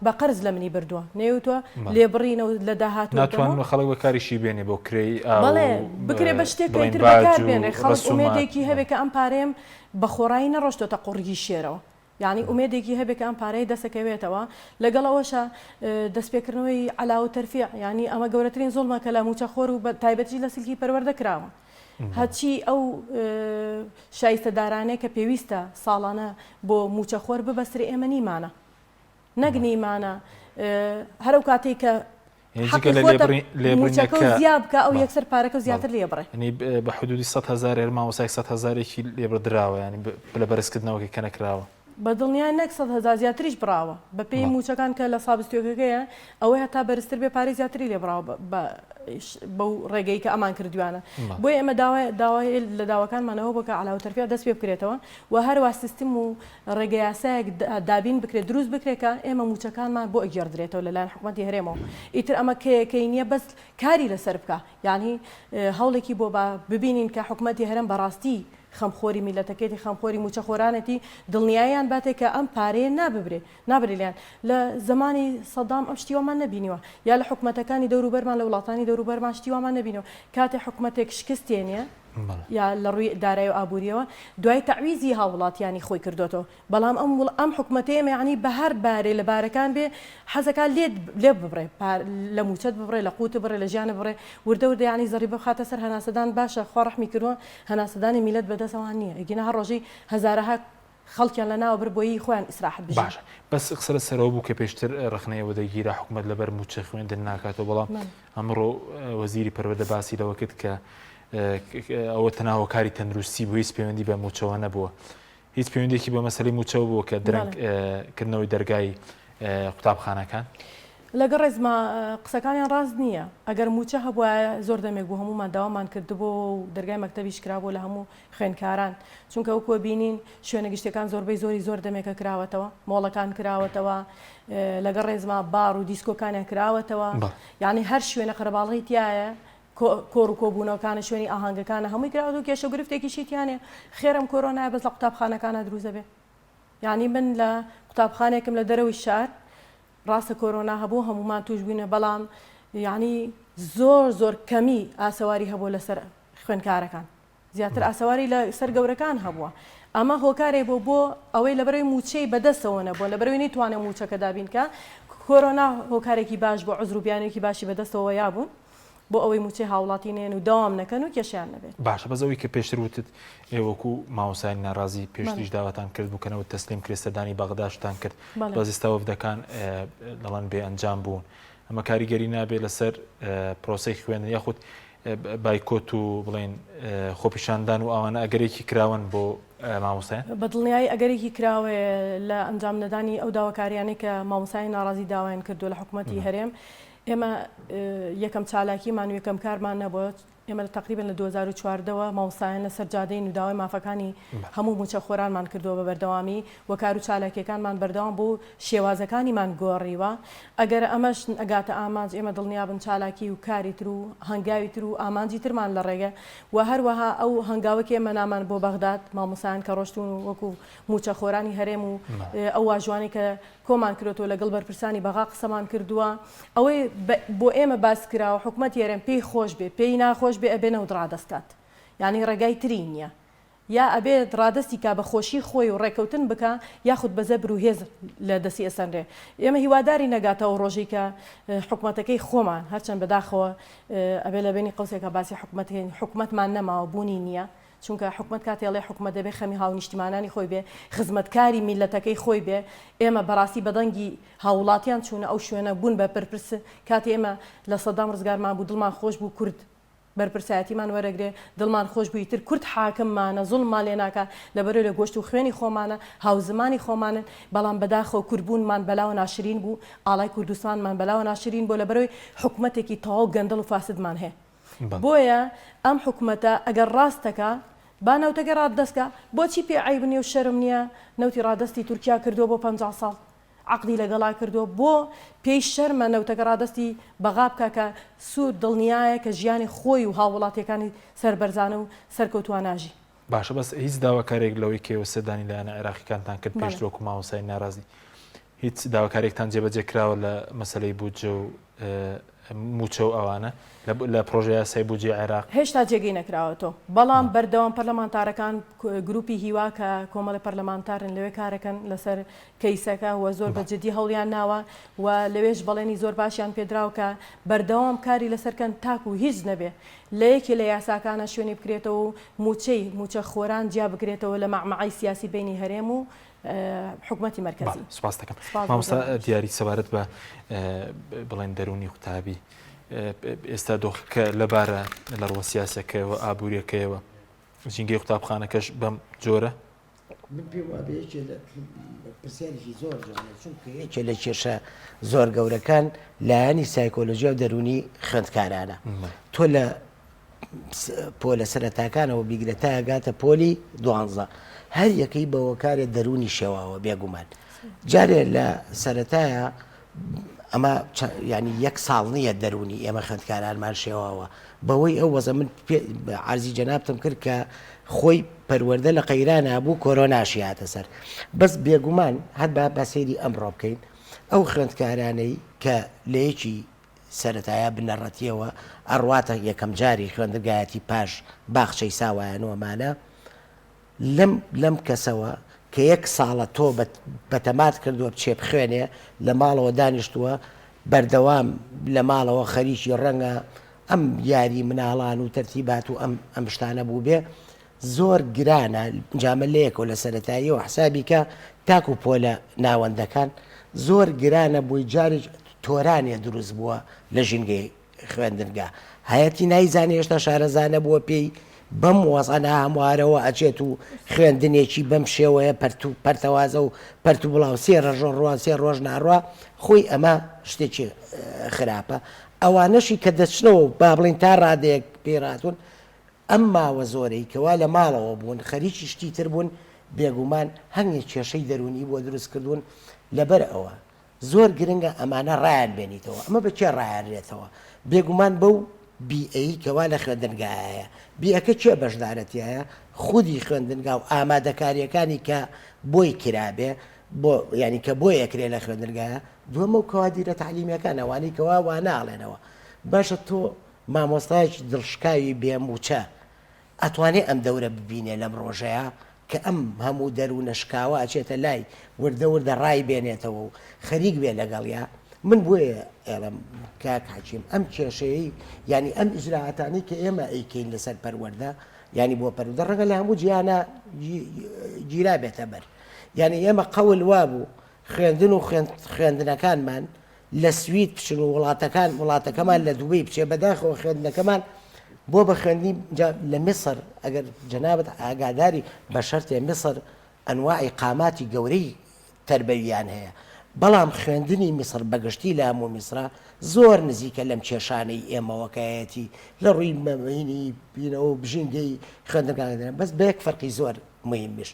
بە قەرز لە منی بردووە نێوتوە لێبڕینەوە لە داهاتوو ناتوان خەڵک بەکاریشی بێنێ بۆ کرێی بەڵێ بکرێ بە شتێکتر بەکار بێنێ خەڵک ئومێدێکی هەبێت کە ئەم پارەیەم بە خۆڕایی نەڕۆشتۆتە قوڕگی شێرەوە یعنی ئومێدێکی هەبێت کە ئەم پارەی دەسەکەوێتەوە لەگەڵەوەشە دەستپێکردنەوەی علاوە تەرفیع ینی ئەمە گەورەترین زۆڵمە کە لە موچەخۆر و تایبەتی لە سلکی پەروەردەکراوە هەچی ئەو شایستەدارانەیە کە پێویستە ساڵانە بۆ موچەخۆر ببەسرێ ئێمە نیمانە نەگنیمانە هەرو کاتێک کە موچەکە زیاد بکە ئەو یەکسەر پارەکە زیاتر لێبڕێ بە حدودی 100,000 ماوەسای 100,000ێکی لێبردراوە ینی لە بەرزکردنەوەی کە نەکراوە بە دڵنیای نەک 100,000 زیاتریش براوە بە پێی موچەکان کە لە سابستۆکەکەیە ئەوەی هەتا بەرزتر بێ پارەی زیاتری لێبراوە بەو ڕێگەی کە ئەمان کردوانە بۆی ئێمە داوای لە داواکانمانەوە بکە علاوە تەرفیع دەست پێ بکرێتەوە و هەروە سیستم و ڕێگە یاسایەک دابین بکرێت دروست بکرێت کە ئێمە موچەکانمان بۆ ئەگەردرێتەوە لەلایەن حکوومەتی هەرێمەوە ئیتر ئەمە کەی نییە بەس کاری لەسەر بکە یعنی هەوڵێکی بۆ ببینین کە حکوومەتی هەرێم بەڕاستی خەمخۆری میلەتەکەی خەمخۆری موچەخۆرانەتی دڵنیاییان باتێک کە ئەم پارەیە ناببرێلیان لە زمانی سەدام ئەم شتیوامان نبینیوە یا لە حکوومەتەکانی دەوروبەرمان لە وڵاتانی دەوروبەرمان شتیوامان نبینەوە کاتێ حکوومەتێک شکستێنە یا لە ڕووی دارایی و ئابوووریەوە دوای تەعویزی هاوڵاتیانی خۆی کردوەوە بەڵام ئەم حکوومەتەیە یعنی بە هەر بارێ لە بارەکان بێ حەزەکان لێ ببڕێ لە موچەت ببڕێ لە قوت بڕێ لە ژیانە بڕێ وردە ینی زەری بخاتە سەر هەناسەدان باشە خوا ڕەحمی کردووە هەناسەدانی میلەت بەدەستەوان نییە ئەگەنە هەر ڕۆژی هەزارەها خەڵکیان لە ناوە بۆی خۆیان ئیسراحەت بژن باشە بەس قسە سەرەوە بوو کە پێشتر ڕخنەیەوە دەگیرە حکوومەت لەبەر موچە خوێندن ناکاتەوە بەڵام ئەمڕۆ وەزیری پەروەردە باسی لەوە کرد کە ئەوە تەناوەکاری تەندروستی بۆ هیچ پەیوەندی بە موچەوە نەبووە هیچ پەیوەندێکی بە مەسەلەی موچەوە بووە کە درەنگکردنەوەی دەرگای قوتابخانەکان لەگە ڕێزمە قسەکانیان ڕاست نییە ئەگەر موچە هەبووە زۆر دەمێک بوو هەمومان داوامان کردبوو و دەرگای مەکتەبیش کرابوو لە هەموو خوێندکاران چونکە ئەو بینین شوێنە گشتەکان زۆربەی زۆر دەمێکە کراوەتەوە مۆڵەکان کراوەتەوە لەگە ڕێزمە بار و دیسکۆکانیان کراوەتەوە یعنی هەر شوێنە قەرەباڵغی تایە کۆڕ و کۆبوونەوەکانە شوێنی ئاهەنگەکانە هەمووی کراوە و کێشە گرفتێکیشی تیانێ خێرم کۆرۆنای بەس لە قوتابخانەکانە دروست دەبێ یعنی من لە قوتابخانێکم لە دەرەوەی شار ڕاستە کۆرۆنا هەبوو هەمومان توش بووینە بەڵام یعنی زۆر کەمی ئاسەواری هەبوو لەسەر خوێندکارەکان زیاتر ئاسەواری لە سەر گەورەکان هەبووە ئەمە هۆکارێ بۆ ئەوەی لەبەرەوەی موچەی بەدەستەوە نەبووە لەبەرەوەی نەیتوانێت موچەکە دابینکە کۆرۆنا هۆکارێکی باش بۆ عزروبیانێکی باشی بەدەستەوە یابوون بۆ ئەوەی موچەی هاوڵاتی نێن و داوام نەکەن و کێشیان نەبێت باشە بەزەوەی کە پێشتر وتت ئێوەکو ماوەسای ناڕازی پێشتریش داواتان کرد بووکەنەوە تەسلیم کرێستەدانی بەغداشتان کرد بەزیستا وەفدەکان دەڵێن بێ ئەنجام بوون ئەمە کاریگەری نابێت لەسەر پرۆسەی خوێندن یاخود بایکۆت و بڵێن خۆپیشاندان و ئەوانە ئەگەرێکی کراون بۆ مامۆستایان بەدڵنیایی ئەگەرێکی کراوێ لە ئەنجام نەدانی ئەو داواکاریانەی کە مامۆسای ناڕازی داوایان کردو لە حکوومەتی هەرێم ئێمە یەکەم چالاکیمان و یەکەم کارمان نەبووە ئێمە تقریبا لە 2014ەوە مامۆستایان لەسەر جادەی نوداوای مافەکانی هەموو موچەخۆرانمان کردووە بە بەردەوامی وە کار و چالاکیەکانمان بەردەوام بوو شێوازەکانیمان گۆڕیوە ئەگەر ئەمەش ئەگاتە ئامانج ئێمە دڵنیا بن چالاکی و کاری تر و هەنگاوی تر و ئامانجی ترمان لە ڕێگە و هەروەها ئەو هەنگاوەکێ ئێمە بۆ بەغداد مامۆسایان کە ڕۆشتون وەکو موچەخۆرانی هەرێم و ئەو واژوانی کە کۆمان کردوەوە لەگەڵ بەرپرسانی بەغا قسەمان کردووە ئەوەی بۆ ئێمە باس کراوە حکوومەتی هەرێم پێی خۆش بێ پێی ناخۆش بێ ئەبێنەوە ڕادەستکات یعنی ڕێگای تری نییە یا ئەبێت ڕادستی کا بە خۆشی خۆی و ڕێکەوتن بکە یاخود بەزە بروهێز لە دەستی ئەسەنرێ ئێمە هیواداری نەگاتەوە ڕۆژی کە حکوومەتەکەی خۆمان هەرچەند بەداخەوە ئەبێ لە بینی قەوسێکە باسی حکوومەتمان نەماوە بوونی نییە چونکە حکوومەت کاتێڵێ حکوومەت دەبێ خەمی هاونیشتیمانانی خۆی بێ خزمەتکاری میلەتەکەی خۆی بێ ئێمە بەڕاستی بەدەنگی هاوڵاتیان چوونە ئەو شوێنە بوون بە پرپرس کاتی ئێمە لە سەدام ڕزگارمان بوو دڵمان خۆش بوو کورد بەرپرسایەتیمان وەرەگرێ دڵمان خۆش بوویتر کورد حاکممانە زوڵمان لێ ناکە لەبەرەوەی لە گۆشت و خوێنی خۆمانە هاوزمانی خۆمانن بەڵام بەداخۆ کوربوونمان بەلاوە ناشرین بوو ئاڵای کوردستانمان بەلاوە ناشرین بۆ لەبەرەوەی حکوومەتێکی تەواو گەندەڵ و فاسدمان هەیە بۆیە ئەم حکوومەتە ئەگەر ڕاستەکە با نەوتەکە ڕاددەستکە بۆچی پێ عیب نییە و شەرم نییە نەوتی ڕادستی تورکیا کردووە بۆ 50 ساڵ عقدی لەگەڵا کردووە بۆ پێی شەرمە نەوتەکە ڕادستی بەغا بکە کە سوود دڵنیایە کە ژیانی خۆی و هاوڵاتیەکانی سەربەرزانە و سەرکەوتوان ناژی باشە بەس هیچ داواکارێک لەوەی کێوە سەردانی لایەنە عێراقیەکانتان کرد پێشترۆک و مامۆسای ناڕازی هیچ داواکارێکتان جێبەجێ کراوە لە مەسەلەی بودجە و موچە و ئەوانە لە پرۆژه یاسای بودجێ عێراق هێشتا جێگەی نەکراوەتەوە بەڵام بەردەوام پەرلەمانتارەکان گروپی هیوا کە کۆمەڵی پەرلەمانتارن لەوێ کارەکەن لەسەر کەیسەکە و زۆر بەجددی هەوڵیان ناوە و لەوێش بەڵێنی زۆر باشیان پێدراوە کە بەردەوام کاری لەسەرکەن تاک و هیچ نەبێ لە یەکی لە یاساکانە شوێنی بکرێتەوە و موچە خۆران جیا بکرێتەوە لە مەعمەعی سیاسی بینی هەرێم و حکوومەتی مرکزی سپاس دەکەم مامۆستا دیاری سەبارەت بە بڵێن دەرونی قوتابی ئێستا دۆخەکە لەبارە لە ڕۆ سیاسەکەیەوە ئابوووریەکەیەوە ژینگەی قوتابخانەکەش بەم جۆرە من پێم وابێ پرسیارێکی زۆر جوانە چونکە یەکێ لە کێشە زۆر گەورەکان لایەنی سایکۆلۆژیا و دەرونی خوێندکارانە تۆ لە پۆلە سەرەتاکانەوە بیگرێتە گاتە پۆلی 12 هەر یەکەی بەوە کارێ دەرونی شێواوە بێگومان جارێ لە سەرەتایە ئەمە ینی 1 ساڵ نییە دەرونی ئێمە خوێندکارانمان شێواوە بەوەی ئەو وەزە من عرضی جەنابتم کرد کە خۆی پەروەردە لە قەیرانە بوو کۆرۆناشی هاتە سەر بەس بێگومان هەر بە سەیری ئەمڕۆ بکەین ئەو خوێندکارانەی کە لەیەکی سەرەتایە بنەڕەتیەوە ئەڕواتە یەکەم جاری خوێندگایەتی پاش باخچەی ساوایانەوەمانە لەم کەسەوە کە 1 ساڵە تۆ بەتەمات کردووە بچێ بخوێنێ لە ماڵەوە دانیشتووە بەردەوام لە ماڵەوە خەریکی ڕەنگە ئەم یاری مناڵان و تەرتیبات و ئەم شتانە بوو بێ زۆر گرانە جامە لەیەکەوە لە سەرەتاییەوە حسابی کە تاکو پۆلە ناوەندەکان زۆر گرانە بۆی جارێک تۆرانێ دروست بووە لە ژینگەی خوێندنگا هەیەتی نایزانێ هێشتا شارەزانە بووە پێی بەم وەزانە هەموارەوە ئەچێت و خوێندنێکی بەم شێوەیە پەرتەوازە و پەرت و بڵاو 3 ڕۆژ ڕۆژ 3 ڕۆژ ناڕوە خۆی ئەمە شتێکی خراپە ئەوانەشی کە دەچنەوە با بڵین تا ڕادەیەک پێڕاتون ئەم ماوە زۆرەی کەوا لە ماڵەوە بوون خەریکی شتی تر بوون بێگومان هەنگی کێشەی دەرونی بۆ دروست کردوون لەبەر ئەوە زۆر گرنگە ئەمانە ڕایان بێنیتەوە ئەمە بەچێ ڕایانرێتەوە بێگومان بەو بیئەی کەوا لە خوێندنگایە بیئەکە چێ بەشدارەتیایە خودی خوێندنگا و ئامادەکاریەکانی کە بۆی کرابێ بۆ ینی کە بۆ یەکرێ لە خوێندنگایە دووەمە و کەوادیرە تعلیمیەکان ئەوانەی کەوا وا ناڵێنەوە باشە تۆ مامۆستایەکی دڵشکاوی بێموچە ئەتوانێ ئەم دەورە ببینێ لەم ڕۆژەیە کە ئەم هەموو دەروونە شکاوە ئەچێتە لای وردە وردە ڕای بێنێتەوە و خەریک بێ لەگەڵیا من بۆیە ئێڵم کاک حەکیم ئەم کێشەیەی ینی ئەم ئیجراعاتانی کە ئێمە ئەیکەین لەسەر پەروەردە ینی بۆ پەروەردە ڕەنگە لە هەموو جیهانە گیرا بێتە بەر ینی ئێمە قەول وابوو خوێندن و خوێندنەکانمان لە سوید بچن و وڵاتەکەمان لە دووبەی بچێ بەداخەوە خوێندنەکەمان بۆ بە خوێندنی لە میسر ئەگەر جەنابەت ئاگاداری بە شەرتێ میسر ئەنواعی قاماتی گەورەی تربەویان هەیە بەڵام خوێندنی میسر بەگشتی لە هەموو میسرا زۆر نزیکە لەم کێشانەی ئێمەوەکایەتی لە ڕووی مەمەینی بینەوە بژینگەی خوێندنەکان بەس بە یەک فەرقی زۆر مهمیش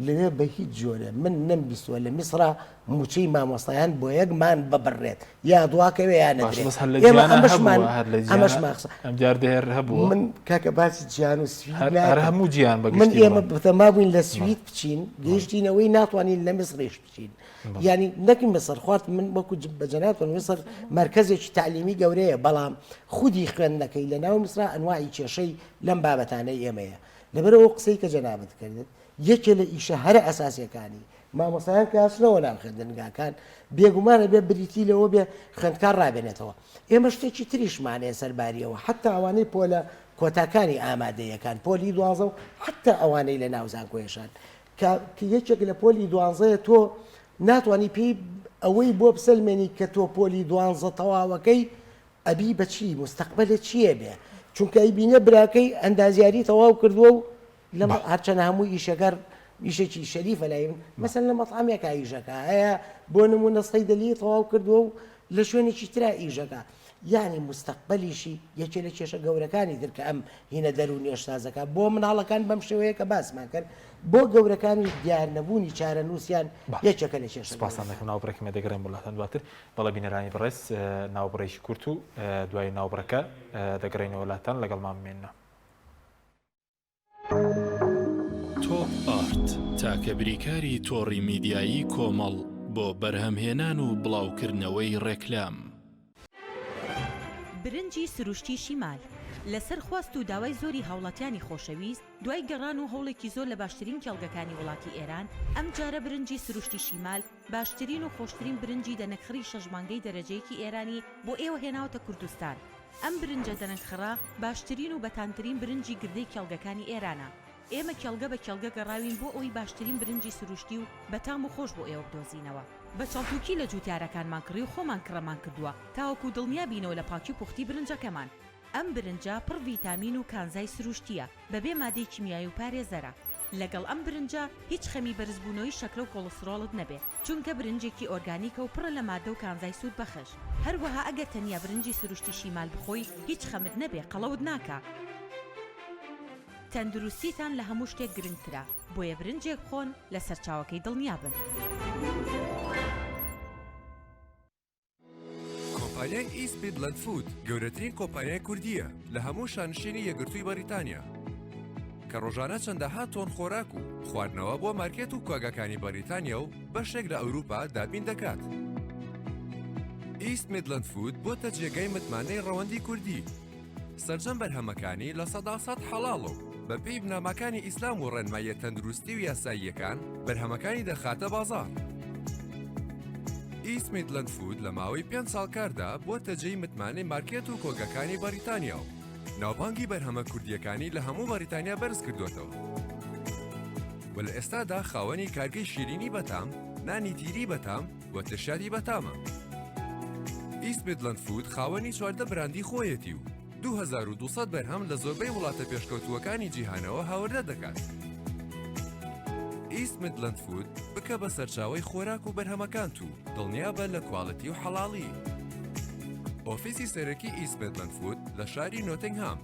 لەوێ بە هیچ جۆرە من نەمبیستوە لە میسرا موچەی مامۆستایان بۆ یەکمان ببڕێت یا دواکەوێ یان نەدرێت ئەم جاردەهێر هەبوو من کاکە باسی گیان و سوید هەموو گیان من ئێمە بتەما بووین لە سوید بچین گەیشتینەوەی ناتوانین لە میسرێش بچین ینی نەکی مەسەر خوارد من وەکو بەجەناتۆن میسر مرکزێکی تعلیمی گەورەیە بەڵام خودی خوێندنەکەی لە ناو میسرا ئەنواعی کێشەی لەم بابەتانەی ئێمەیە لەبەرەوە قسەی کە جەنابەت کردت یەکێ لە ئیشە هەرە ئەساسیەکانی مامۆستایان کاسنەوە نام خوێندنگاکان بێگومانە بێ بریتی لەوە بێ خوێندکار ڕابێنێتەوە ئێمە شتێکی تریشمانەیە سەرباریەوە حتا ئەوانەی پۆلە کۆتاکانی ئامادەیەکان پۆلی 12 و حتا ئەوانەی لە ناوزان کۆیشان کە یەکێک لە پۆلی 12 تۆ ناتوانانی پێی ئەوەی بۆ بسەلمێنی کە تۆ پۆلی 12 تەواوەکەی ئەبی بەچی مستەقبلت چییە بێ چونکە ئەی بینە براکەی ئەندازیاری تەواو کردووە و لەم هەرچەنە هەموو ئیشەکەر ئیشێکی شەریفە لای من مەسەن لە مەطعامێکە ئیژەکە هەیە بۆ نمونە سەیدەلی تەواو کردووە و لە شوێنێکی ترا ئیژەکە یعنی مستەقبەلیشی یەکێ لە کێشە گەورەکانی تر کە ئەم هینە دەرو نێشتازەکە بۆ مناڵەکان بەم شێوەیە کە باسمان کرد بۆ گەورەکانی دیار نەبوونی چارە نووسیان یەکێکە لە کێشە سپاسان دەکەم ناوبڕێکمە دەگەڕێن وڵاتان دواتر بەڵە بینەرانی بەڕێز ناوبڕێکی کورت و دوای ناوبڕەکە دەگەڕێنەوە وڵاتان لەگەڵمان بمێنە. تۆپ ئارت تاکە بریکاری تۆڕی میدیایی کۆمەڵ بۆ بەرهەمهێنان و بڵاوکردنەوەی ڕێکلام. برنجی سروشتی شیمال لەسەر خواست و داوای زۆری هاوڵاتیانی خۆشەویست دوای گەڕان و هەوڵێکی زۆر لە باشترین کێڵگەکانی وڵاتی ئێران ئەم جارە برنجی سروشتی شیمال باشترین و خۆشترین برنجی دەنەکخڕی شەژمانگەی دەرەجەیەکی ئێرانی بۆ ئێوە هێناوتە کوردستان. ئەم برنجە دەنەکخڕا باشترین و بەتانترین برنجی گردەی کێڵگەکانی ئێرانە. ئێمە کێڵگە بە کێڵگە گەڕاوین بۆ ئەوی باشترین برنجی سروشتی و بەتام و خۆش بۆ ئێوە بدۆزینەوە. بە چاڵتوکی لە جوتیارەکانمان کڕی و خۆمان کڕەمان کردووە تاوەکو دڵنیا بینەوە لە پاکی و پوختی برنجەکەمان. ئەم برنجە پڕ ڤیتامین و کانزای سروشتیە بەبێ مادەی کیمیایی و پارێزەرە. لەگەڵ ئەم برنجە هیچ خەمی بەرزبوونەوەی شەکرە و کۆڵەسترۆڵت نەبێت چونکە برنجێکی ئۆرگانیکە و پڕە لە مادە و کانزای سوود بەخش. هەروەها ئەگەر تەنیا برنجی سروشتی شیمال بخۆی هیچ خەمت نەبێ قەڵەوت ناکە. تەندروستیتان لە هەموو شتێک گرنگترە بۆیە برنجێک بخۆن لە سەرچاوەکەی دڵنیا بن. کۆمپانیای ئیست میدلەند فود گەورەترین کۆمپانیای کوردیە لە هەموو شانشینی یەکگرتووی بەریتانیا کە ڕۆژانە چەندەها تۆن خۆراک و خواردنەوە بۆ مارکێت و کۆگاکانی بەریتانیا و بەشێک لە ئەوروپا دابین دەکات. ئیست میدلەند فود بۆتە جێگەی متمانەی ڕەوەندی کوردی سەرجەم بەرهەمەکانی لە سەداسەد حەڵاڵ و بە پێی بنامەکانی ئیسلام و ڕێنماییە تەندروستی و یاساییەکان بەرهەمەکانی دەخاتە بازاڕ. ئیست میدلەند فود لە ماوەی 5 ساڵ کاردا بۆتە جێی متمانەی مارکێت و کۆگەکانی بەریتانیا و ناوبانگی بەرهەمە کوردیەکانی لە هەموو بەریتانیا بەرز کردوێتەوە. و لە ئێستادا خاوەنی کارگەی شیرینی بەتام، نانی تیری بەتام و تشادی بەتامە. ئیست میدلەند فود خاوەنی 14 براندی خۆیەتی و 2200 بەرهەم لە زۆربەی وڵاتە پێشکەوتووەکانی جیهانەوە هاوردە دەکات. ئیست میدلەند فود بکە بە سەرچاوەی خۆراک و بەرهەمەکان و دڵنیا بە لە کواڵەتی و حەڵاڵی. ئۆفیسی سەرەکی ئیست میدلەند فود لە شاری نۆتینگهام.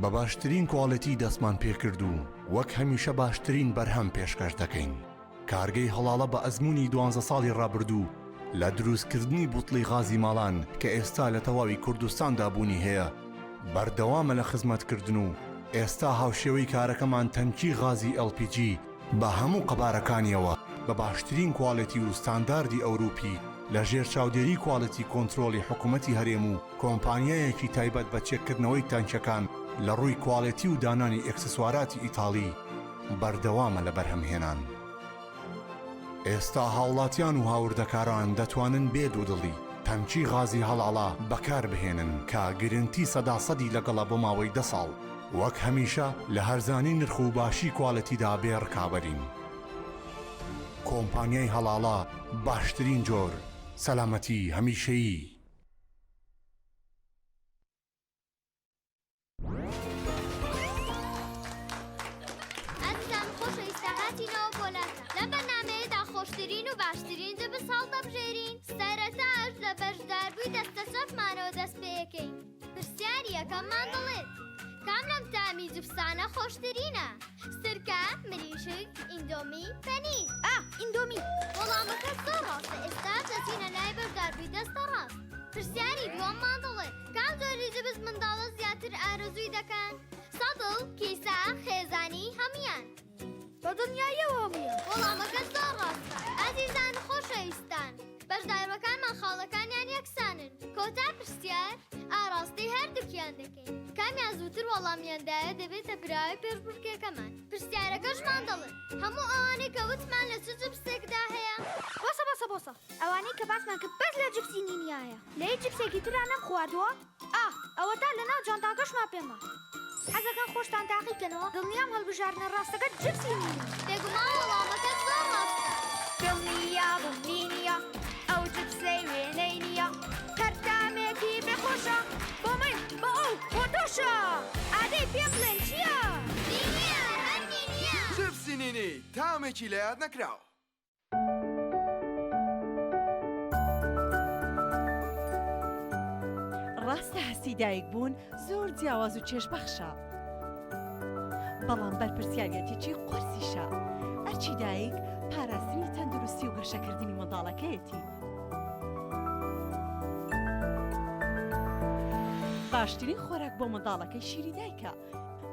بە باشترین کواڵەتی دەستمان پێکرد و وەک هەمیشە باشترین بەرهەم پێشکەش دەکەین. کارگەی هەڵاڵە بە ئەزمموی 12 ساڵی ڕابردوو لە دروستکردنی بوتڵی غازی ماڵان کە ئێستا لە تەواوی کوردستاندا بوونی هەیە بەردەوامە لە خزمەتکردن و ئێستا هاوشێوەی کارەکەمان تەنکی غازی LPG بە هەموو قەبارەکانیەوە بە باشترین کواڵەتی و ستانداردی ئەوروپی لە ژێر چاودێری کواڵەتی کۆنتترۆلی حکوومەتی هەرێم و کۆمپانیایەکی تایبەت بە چێککردنەوەی تانچەکان لە ڕووی کواڵەتی و دانانی ئەکسسواراتی ئیتاڵی بەردەوامە لە بەرهەمهێنان. ئێستا هاوڵاتیان و هاوردەکاران دەتوانن بێ دوودڵی تەنکی غازی هەڵاڵا بەکار بهێنن کە گرنتی 100% لەگەڵە بۆ ماوەی 10 ساڵ وەک هەمیشە لە هەرزانی نرخ و باشی کواڵەتیدا بێڕکابەرین. کۆمپانیای هەڵاڵا باشترین جۆر سەلامەتی هەمیشەیی. خۆشترین و باشترین جە بساڵ دەبژێرین سەرەتاش لە بەشداربووی دەستە سەفمانەوە دەست پێەکەین. پرسیاری یەکەممان دەڵێت کام لەم تامی جوبسانە خۆشترینە؟ سرکە، مریشک، ئیندۆمی، پەنیر. ئیندۆمی. وەڵامەکە زۆر ڕاستە. ئێستا دەچینە لای بەشداربووی دەستە ڕاست. پرسیاری دووەممان دەڵێت کام جۆری جبس منداڵە زیاتر ئارەزووی دەکەن؟ سەدڵ، کیسە، خێزانی هەمویان. بە دنیایەوە بووە. وەڵامەکە زۆر ڕاستە. ئازیزان خۆشەویستان، بەشداروەکانمان خاڵەکانیان یەکسانن. کۆتا پرسیار ئاڕاستی هەردووکیان دەکەین. کامیان زووتر وەڵامیاندایە دەبێتە براوی پێشبڕکێکەکەمان. پرسیارەکەشمان دەڵێن هەموو ئەوانەی کە وتمان لە چ جبسێکدا هەیە؟ بۆسە ئەوانەی کە باسمان کرد بەس لە جبسی نینیایە. لە هیچ جبسێکی ترا نەم خواردووە؟ ئەوە تا لەناو جانتاکەشمان پێما. حەزەکان خۆشتان تاقیکەنەوە دڵنیام هەڵبژاردنە ڕاستەکە جبسی نینە. بێگومان وەڵامەکە زۆر ڕاستە. دڵنیا پەیامێکی لە یاد نەکراوە. ڕاستە هەستی دایک بوون زۆر جیاواز و چێژبەخشە. بەڵام بەرپرسیارەتێکی قورسیشە. ئەرچی دایک پاراستنی تەندروستی و گەشەکردنی منداڵەکەیەتی. باشترین خۆراک بۆ منداڵەکەی شیری دایکە.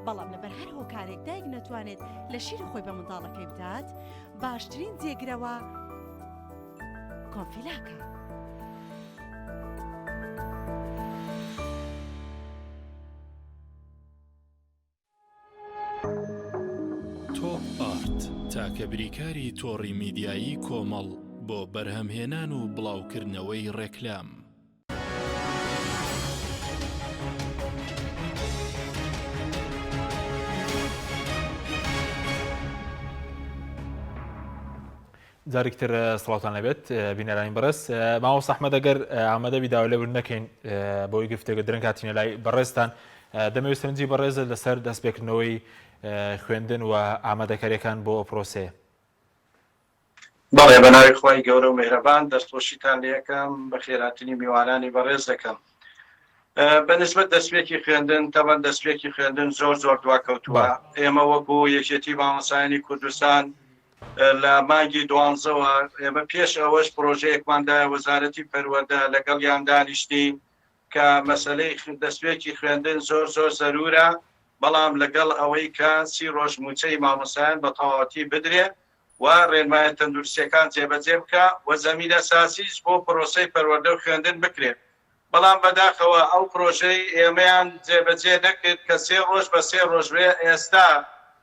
بەڵام لەبەر هەر هۆکارێک دایک نەتوانێت لە شیری خۆی بە منداڵەکەی بدات، باشترین جێگرەوە کۆنفیلاکە. تۆپ ئارت تاکە بریکاری تۆڕی میدیایی کۆمەڵ بۆ بەرهەمهێنان و بڵاوکردنەوەی ڕێکلام. جارێکتر سڵاوتان لەبێت بینەرانی بەڕێز. مامۆستا ئەحمەد ئەگەر ئامادە بیداوە لێبوون نەکەین بۆی گفتێگە درەنگ هاتینە لای بەڕێزتان، دەمەوێت سەرنجی بەڕێزە لەسەر دەستپێکردنەوەی خوێندن و ئامادەکاریەکان بۆ پرۆسێ. بەڵێ بە ناوی خۆی گەورە و میهرەبان دەستخۆشیتان لێ یەکەم بە خێراتنی میوانانی بەڕێز دەکەم. بەنسبەت دەستپێکی خوێندن تەبەن دەستپێکی خوێندن زۆر دواکەوتووە. ئێمە وەکو یەکێتی مامۆسایانی کوردستان لە مانگی 12ەوە ئێمە پێش ئەوەش پرۆژەیەکماندایە وەزارەتی پەروەردە لەگەڵیان دانیشتین کە مەسەلەی دەستپێکی خوێندن زۆر زەرورە، بەڵام لەگەڵ ئەوەی کە 30 ڕۆژ موچەی مامۆسایان بە تەواوەتی بدرێت و ڕێنمایە تەندروستیەکان جێبەجێ بکە و زەمینە ساسیش بۆ پرۆسەی پەروەردە و خوێندن بکرێت. بەڵام بەداخەوە ئەو پرۆژەی ئێمەیان جێبەجێ نەکرد کە 3 ڕۆژ بە 3 ڕۆژ بێ. ئێستا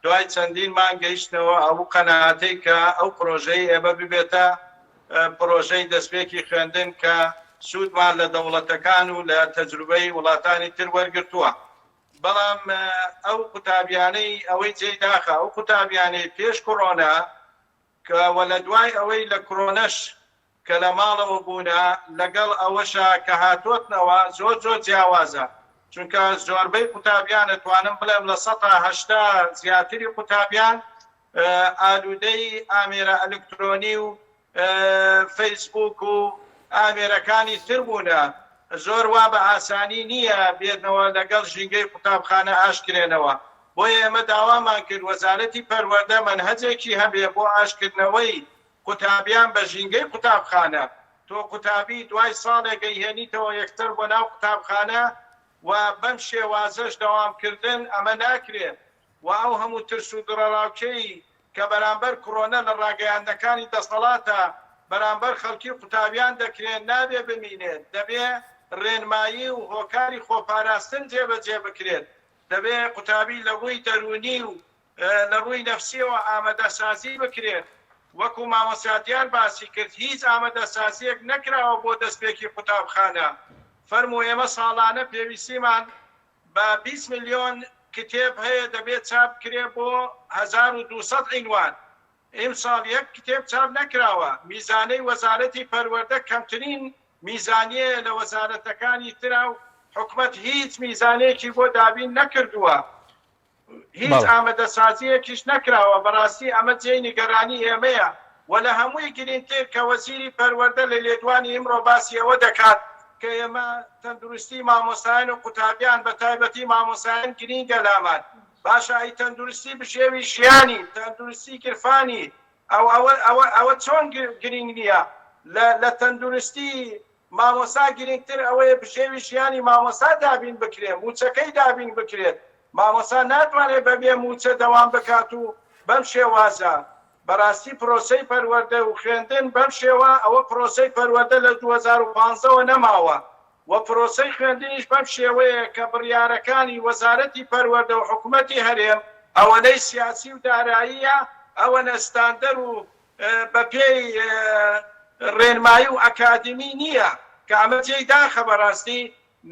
دوای چەندین مانگەیشتنەوە ئەو قەنەعاتەی کە ئەو پرۆژەی ئێمە ببێتە پرۆژەی دەستپێکی خوێندن کە سوودمان لە دەوڵەتەکان و لە تەجروبەی وڵاتانی تر وەرگرتووە. بەڵام ئەو قوتابیانەی ئەوەی جێی داخە ئەو قوتابیانەی پێش کۆڕۆنا کەوە لە دوای ئەوەی لە کۆرۆنەش کە لە ماڵەوە بوونە لەگەڵ ئەوەشە کە هاتوۆتنەوە زۆر جیاوازە. چونکە زۆربەی قوتابیان ئەتوانم بڵێم لە 180 زیاتری قوتابیان ئالوودەی ئامێرە ئەلکترۆنی و فەیسبوک و ئامێرەکانی تر بوونە. زۆر وا بە ئاسانی نییە بێتنەوە لەگەڵ ژینگەی قوتابخانە ئاشکرێنەوە. بۆیە ئێمە داوامان کرد وەزارەتی پەروەردە مەنهەجێکی هەبێ بۆ ئاشکردنەوەی قوتابیان بە ژینگەی قوتابخانە. تۆ قوتابی دوای ساڵێکەی هێنیتەوە یەکتر بۆ ناو قوتابخانە و بەم شێوازەش دەوامکردن ئەمە ناکرێت. و ئەو هەموو ترس و دڕەڵاوکەی کە بەرامبەر کۆرۆنە لە ڕاگەیاندەکانی دەسەڵاتە بەرامبەر خەڵکی قوتابیان دەکرێت نابێ بمینێت. دەبێ ڕێنمایی و هۆکاری خۆپاراستن جێبەجێ بکرێت. دەبێ قوتابی لە ڕووی دەرونی و لە ڕووی نەفسیەوە ئامادەسازی بکرێت. وەکو مامۆستایان باسی کرد هیچ ئامادەسازیەک نەکراوە بۆ دەستپێکی قوتابخانە. فەرموو ئێمە ساڵانە پێویستیمان بە 20 ملیۆن کتێب هەیە دەبێت چاپ کرێ بۆ 1200 عینوان. ئێم ساڵ یەک کتێب چاپ نەکراوە. میزانەی وەزارەتی پەروەردە کەمترین میزانیە لە وەزارەتەکانی ترا و حکومەت هیچ میزانەیەکی بۆ دابین نەکردووە. هیچ ئامادەسازیەکیش نەکراوە. بەڕاستی ئەمە جێی نیگەرانی ئێمەیە و لە هەمووی گرنگتر کە وەزیری پەروەردە لە لێدوانی ئیمڕۆ باسی ئەوە دەکات کە ئێمە تەندروستی مامۆستایان و قوتابیان بە تایبەتی مامۆستایان گرینگە لامان. باشە ئەی تەندروستی بشێوی ژیانی تەندروستی گرفانی ئەوە چۆن گرنگ نییە؟ لە تەندروستی مامۆستا گرنگتر ئەوەیە بشێوی ژیانی مامۆستا دابین بکرێت، موچەکەی دابین بکرێت. مامۆستا ناتوانێت بەبێ موچە دەوام بکات و بەم شێوازە. بەڕاستی پرۆسەی پەروەردە و خوێندن بەم شێوە ئەوە پرۆسەی پەروەردە لە 2015ەوە نەماوە و پرۆسەی خوێندنیش بەم شێوەیە کە بڕیارەکانی وەزارەتی پەروەردە و حکوومەتی هەرێم ئەوەنەی سیاسی و داراییە ئەوەنە ستاندەر و بە پێی ڕێنمایی و ئەکادمی نییە کە ئەمە جێی داخە. بەڕاستی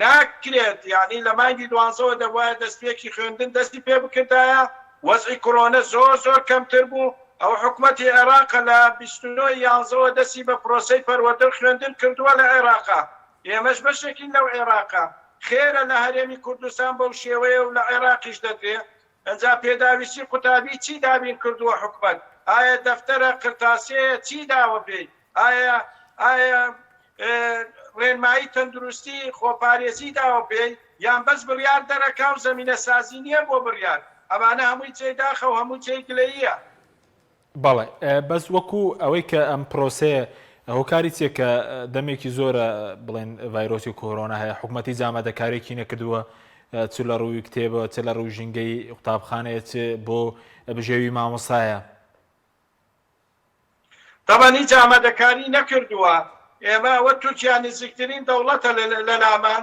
ناکرێت. یعنی لە مانگی 12ەوە دەبایە دەستپێکی خوێندن دەستی پێ بکردایە. وەزعی کۆرۆنە زۆر کەمتر بوو. ئەو حکوومەتی عێراق لە 29/11ەوە دەستی بە پرۆسەی پەروەردە خوێندن کردووە لە عێراقا. ئێمەش بەشێکی لەو عێراقا. خێرە لە هەرێمی کوردستان بەو شێوەیە و لە عێراقیش دەدرێت. ئەنجا پێداویستی قوتابی چی دابین کردووە حکومەت؟ ئایا دەفتەرە قرتاسەیە چی داوە پێی ئایا ڕێنمایی تەندروستی خۆپارێزی داوە پێی یان بەس بڕیار دەرەکا و زەمینە سازی نییە بۆ بڕیار ئەمانە هەمووی چێداخە و هەموو چێ گلەییە. بەڵێ بەس وەکو ئەوەی کە ئەم پرۆسەیە هۆکاری چیە کە دەمێکی زۆرە بڵێن ڤایرۆسی کۆرۆنا هەیە حکوومەتی جامادەکارێکی نەکردووە چ لە ڕووی کتێبە چ لە ڕووی ژینگەی قوتابخانەیە چ بۆ بژێوی مامۆسایە تەبانی جامادەکاری نەکردووە. ئێمە ئەوە تورکیا نزیکترین دەوڵەتە لە لامان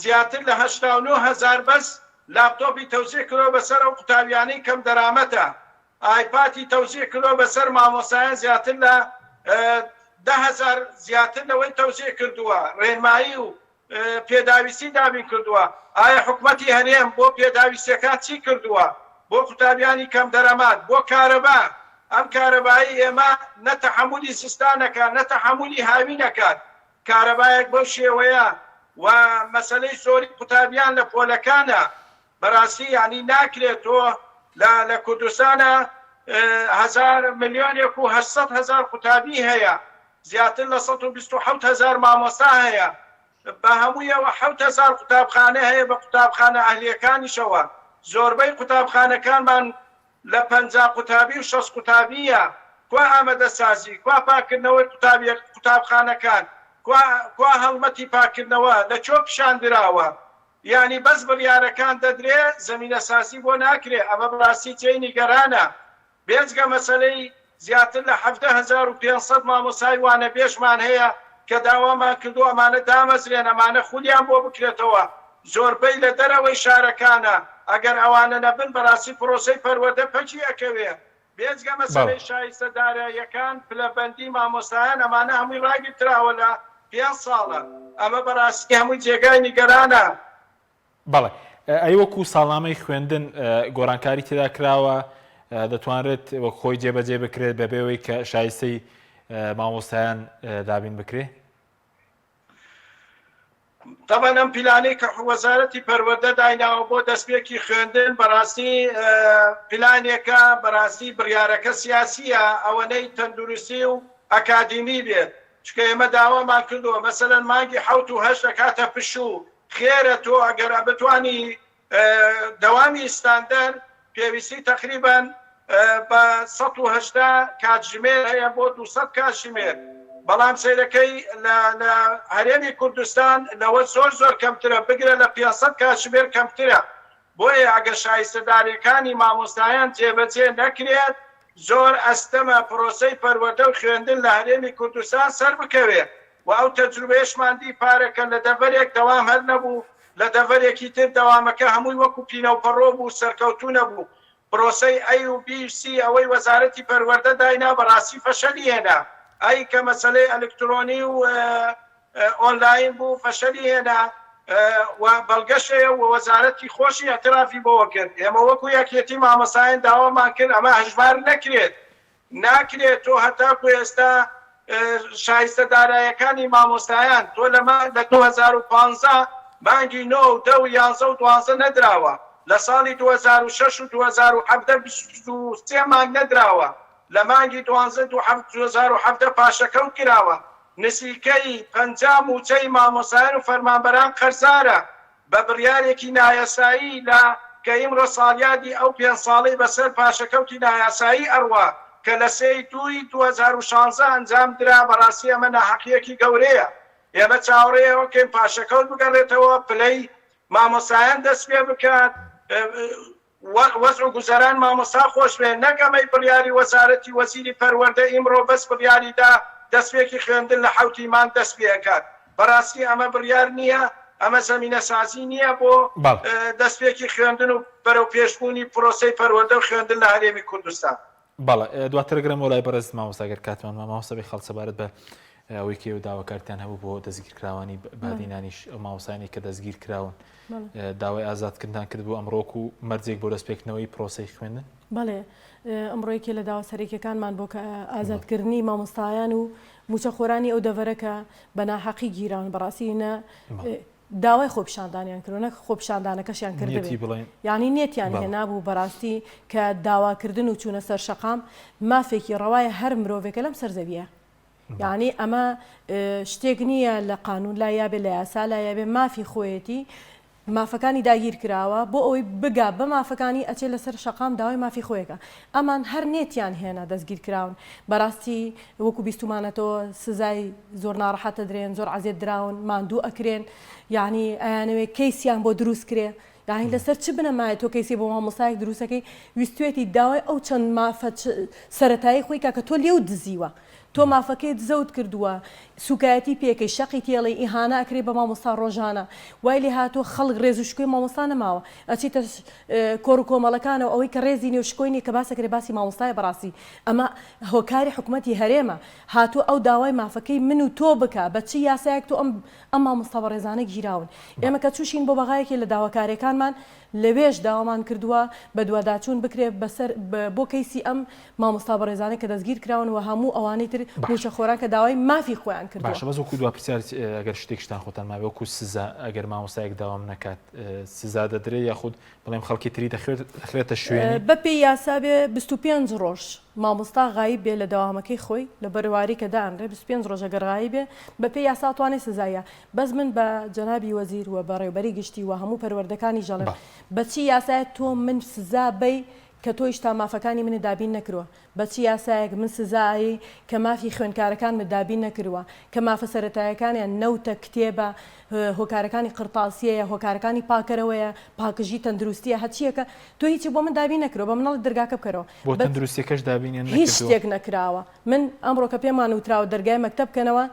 زیاتر لە 89,000 بەس لاپتۆپی تەوزیع کردەوە بەسەر ئەو قوتابیانەی کەم دەرامەتە ئایپاتی تەوزیع کردەوە بەسەر مامۆسایان زیاتر لە 10,000 زیاتر لەوەی تەوزیع کردووە ڕێنمایی و پێداویستی دابین کردووە. ئایا حکوومەتی هەرێم بۆ پێداویستەکان چی کردووە بۆ قوتابیانی کەم دەرەمات بۆ کارەبا ئەم کارەبایی ئێمە نەتەحمولی سستانەکان نەتەحمولی هاوی نەکات کارەبایەک بەو شێوەیە و مەسەلەی زۆری قوتابیان لە پۆلەکانە بەڕاستی ینی ناکرێت تۆ لە کوردستانە 1,800,000 قوتابی هەیە زیاتر لە 127,000 مامۆستا هەیە بە هەموویەوە 7,000 قوتابخانە هەیە بە قوتابخانە ئەهلیەکانیشەوە زۆربەی قوتابخانەکانمان لە 50 قوتابی و 6 قوتابیە کوا ئامادەسازی کوا پاکردنەوەی قوتابخانەکان کوا هەڵمەتی پاکردنەوە لە چۆ پیشاندراوە یعنی بەس بڕیارەکان دەدرێت زەمینە سازی بۆ ناکرێت ئەمە بەڕاستی جێی نیگەرانە بێجگە مەسەلەی زیاتر لە 7,500 مامۆسای وانە بێژمان هەیە کە داوامان کردو ئەمانە دامەزرێن ئەمانە خولیان بۆ بکرێتەوە زۆربەی لە دەرەوەی شارەکانە ئەگەر ئەوانە نەبن بەڕاستی پرۆسەی پەروەردە پەچی ئەکەوێ بێجگە مەسەلەی شایستەداراییەکان پلەبەندی مامۆستایان ئەمانە هەمووی ڕاگرتراوە لە 5 ساڵە ئەمە بەڕاستی هەمووی جێگای نیگەرانە. بەڵێ ئەی وەکو ساڵنامەی خوێندن گۆڕانکاری تێدا کراوە دەتوانرێت وەک خۆی جێبەجێ بکرێت بەبێەوەی کە شایستەی مامۆستایان دابین بکرێ؟ طبعا ئەم پیلانەی کە وەزارەتی پەروەردە دایناوە بۆ دەستپێکی خوێندن بەڕاستی پیلانێکە بەڕاستی بڕیارەکە سیاسیە ئەوەنەی تەندروستی و ئەکادیمی بێت چکە ئێمە داوامان کردووە مەسەلەن مانگی 7 و 8 دەکاتە پشوو خێرە تۆ ئەگەر بتوانی دەوامی ستاندەر پێویستی تقریبان بە 180 کاتژمێر هەیە بۆ 200 کاتژمێر بەڵام سیرەکەی لە هەرێمی کوردستان لەوە زۆر کەمترە بگرە لە 500 کاتژمێر کەمترە بۆیە ئەگەر شایستەدارەکانی مامۆستایان جێبەجێ نەکرێت زۆر ئەستەمە پرۆسەی پەروەردە و خوێندن لە هەرێمی کوردستان سەر بکەوێت و ئەو تەجروبەیەشماندی پارەکەن لە دەڤەرێک دەوام هەر نەبوو لە دەڤەرێکی تر دەوامەکە هەمووی وەکو پینەوپەڕۆ بوو سەرکەوتوو نەبوو پرۆسەی ئەی و بیسی ئەوەی وەزارەتی پەروەردە داینا بەڕاستی فەشەلی هێنا ئەی کە مەسەلەی ئەلکترۆنی و ئۆنلاین بوو فەشەلی هێنا و بەڵگەشەیە و وەزارەتی خۆشی ئەترافی بۆوە کرد ئێمە وەکو یەکێتی مامۆسایان داوامان کرد ئەمە هەژمار نەکرێت ناکرێت تۆ هەتاکو ئێستا شایستەدارایەکانی مامۆستایان تۆ لە 2015 مانگی 9 و 10 و 11 و 12 نەدراوە لە ساڵی 2006 و 2017 23 مانگ نەدراوە لە مانگی 2017 پاشەکەوت کراوە نزیکەی 50 موچەی مامۆسایان و فەرمانبەران قەرزارە بە بڕیارێکی نایاسایی لە کە ئیمڕۆ ساڵیادی ئەو 5 ساڵەی بەسەر پاشەکەوتی نایاسایی ئەڕوا کە لە 2/2016 ئەنجام درا بەڕاستی ئەمە ناحەقیەکی گەورەیە ئێمە چاوەڕێەوەکەین پاشەکەوت بگەڕێتەوە پلەی مامۆسایان دەست پێ بکات وەزع و گوزەران مامۆستا خۆش بێن نەگەمەی بڕیاری وەزارەتی وەزیری پەروەردە ئیمڕۆ بەس بڕیاریدا دەستپێکی خوێندن لە حوتیمان دەست پێکات بەڕاستی ئەمە بڕیار نییە ئەمە زەمینە سازی نییە بۆ دەستپێکی خوێندن و بەرەو پێشبوونی پرۆسەی پەروەردە و خوێندن لە هەرێمی کوردستان. بەڵێ دواترگرم وڵای بەرز مامۆستاگەر کاتمان مامۆستای خەڵسەبارەت بە ئەوەی کێ و داواکارتیان هەبوو بۆ دەستگیرکراوانی بادینانیش مامۆسایانی کە دەستگیر کراون داوای ئازادکردان کرد بۆ ئەمڕۆک و مەرجێک بۆ دەستپێکردنەوەی پرۆسەی خوێندن. بەڵێ ئەمڕۆیەکێ لە داوا سەرێکەکانمان بۆ کە ئازادکردنی مامۆستایان و موچە خۆرانی ئەو دەڤەرەکە بە ناحەقی گیران بەڕاستینە داوای خۆپیشاندانیان کردو نەک خۆپیشاندانەکەشیان کردبێت یعنی نێتیان هێنابوو بەڕاستی کە داواکردن و چوونە سەر شەقام مافێکی ڕەوایە هەر مرۆڤێکە لەم سەرزەویە یعنی ئەمە شتێک نییە لە قانون لا یابێ لە یاسا لا یابێ مافی خۆیەتی مافەکانی داگیر کراوە بۆ ئەوەی بگا بە مافەکانی ئەچێ لەسەر شەقام داوای مافی خۆیەکە ئەمان هەر نێتیان هێنا دەستگیر کراون بەڕاستی وەکو بیستمانەتەوە سزای زۆر ناڕەحەتە درێن زۆر عەزیەت دراون ماندوو ئەکرێن یعنی ئەیانەوێ کەیسیان بۆ دروست کرێ یعنی لەسەر چ بنەمایە تۆ کەیسی بۆ مامۆستایەک دروستەکەی ویستوێتی داوای ئەو چەند مافە سەرەتایی خۆی کە تۆ لێو دزیوە تۆ مافەکەیت زەوت کردووە سوکایەتی پێکەی شەقی تێڵی ئیهانە ئەکرێ بە مامۆستا ڕۆژانە وای لێ هاتۆ خەڵک ڕێز و شکۆی مامۆستا نەماوە ئەچیتە کۆڕ و کۆمەڵەکانەوە ئەوەی کە ڕێزی نێوشکۆینی کە باسەکرێ باسی مامۆستای بەڕاستی ئەمە هۆکاری حکوومەتی هەرێمە هاتووە ئەو داوای مافەکەی من و تۆ بکە بە چی یاسایەک تۆ ئەم مامۆستا بە ڕێزانە گیراون ئێمە کە چوشین بۆ بەغایەکی لە داواکارەکانمان لەوێش داوامان کردووە بە دوواداچوون بکرێ بەسەر بۆ کەیسی ئەم مامۆستا بە ڕێزانە کە دەستگیر کراونەوە هەموو ئەوانەی تر موچە خۆران کە داوای مافی خۆیان کردووە باشە بەس وەکو دوا پرسیار ئەگەر شتێکشتان خۆتان ماوێ وەکو سزا ئەگەر مامۆستایەک داوام نەکات سزا دەدرێت یاخود بڵێم خەڵکی تری دەخرێتە شوێنی بە پێی یاسا بێ 25 ڕۆژ مامۆستا غایب بێ لە داوامەکەی خۆی لە بەرواری کە دانرێ 25 ڕۆژە گەڕایی بێ بە پێی یاسا توانێت سزایە بەس من بە جەنابی وەزیر و بەڕێوبەری گشتی و هەموو پەروەردەکانی ژەڵێم بەچی یاسایە تۆ من سزا بەی کە تۆیش تا مافەکانی منە دابین نەکردووە بەچی یاسایەک من سزایی کە مافی خوێنکارەکان من دابین نەکردووە کە مافە سەرەتایەکانیان نەوتە کتێبە هۆکارەکانی قرتاسیەیە هۆکارەکانی پاکەرەوەیە پاکژی تەندروستیە هەچیەکە تۆ هیچی بۆ من دابین نەکرەوە بە منەڵ دەرگاکە بکەرەوە بۆ تەندروستیەکەش دابینیان هیچ شتێک نەکراوە من ئەمڕۆ کە پێمان وتراوە دەرگای مەکتەب بکەنەوە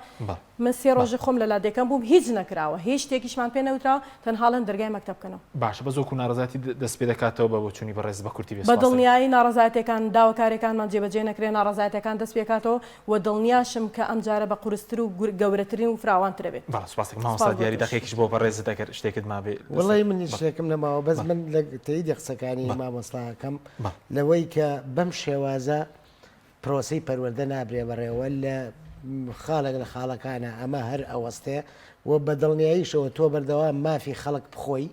من 3 ڕۆژە خۆم لە لادێکەکەم بووم هیچ نەکراوە هیچ شتێکیشمان پێ نەوتراوە تەنهاڵن دەرگای مەکتەب بکەنەوە باشە بە زۆکو ناڕزاتی دەست پێ دەکاتەوە بە بۆچوونی بەڕێز بە کورتی بە دڵنیایی ناڕزایەتەکان داواکارەکانمان جێبەجێ نەکرێن ناڕزایەتەکان دەست پێکاتەوە و دڵنیاشم کە ئەم جارە بە قورستر و گەورەترین و فراوانترە بێت سپاسێک مامۆستا دیاری دەقێکیش بۆ بەڕێز دەکرد شتێکت مابێ وڵی منی شتێکم نەماوە بەس من لە تەیدی قسەکانی مامۆستاکەم لەوەی کە بەم شێوازە پرۆسی پەروەردە نابرێ بەڕێوە لە خاڵێک لە خاڵەکانە ئەمە هەر ئەوەستەیە و بە دڵنیاییشەوە تۆ بەردەوام مافی خەڵک بخۆی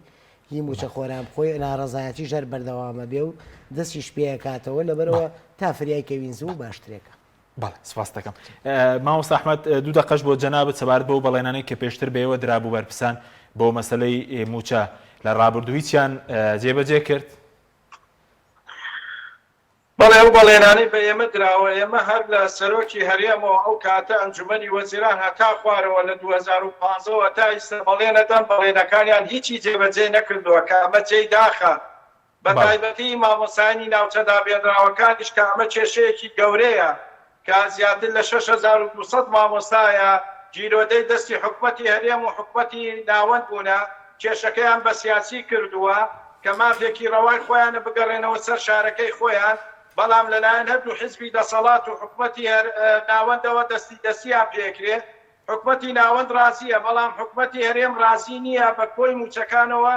هی موچە خۆران بخۆی ناڕزایەتی ژەر بەردەوامە بێ و دەستیش پێکاتەوە لەبەرەوە تا فریای کەوینز و باشترێکە بەڵێ سپاس دەکەم مامۆستا ئەحمەد دوو دەقەش بۆ جەنابەت سەبارەت بەو بەڵێنانەی کە پێشتر بێەوە درابوو بەرپرسان بۆ مەسەلەی موچە لە ڕابردووییان جێبەجێ کرد بەڵێ ئەو بەڵێنانەی بە ئێمە دراوە ئێمە هەر لە سەرۆکی هەرێمەوە ئەو کاتە ئەنجومەنی وەزیران هەتا خوارەوە لە 2015 تا ئێستا بەڵێنەدەن بەڵێنەکانیان هیچی جێبەجێ نەکردووە کە ئەمە جێی داخە بە تایبەتی مامۆسایانی ناوچە دابێنراوەکانیش کە ئەمە کێشەیەکی گەورەیە کە زیاتر لە 6200 مامۆستایە جیرۆدەی دەستی حکومەتی هەرێم و حکومەتی ناوەند بوونە کێشەکەیان بە سیاسی کردووە کە مافێکی ڕەوای خۆیانە بگەڕێنەوە سەر شارەکەی خۆیان بەڵام لەلایەن هەردوو حزبی دەسەڵات و حکومەتی ناوەندەوە دەستیان پێکرێت حکومەتی ناوەند رازیە بەڵام حکومەتی هەرێم رازی نییە بە کۆی موچەکانەوە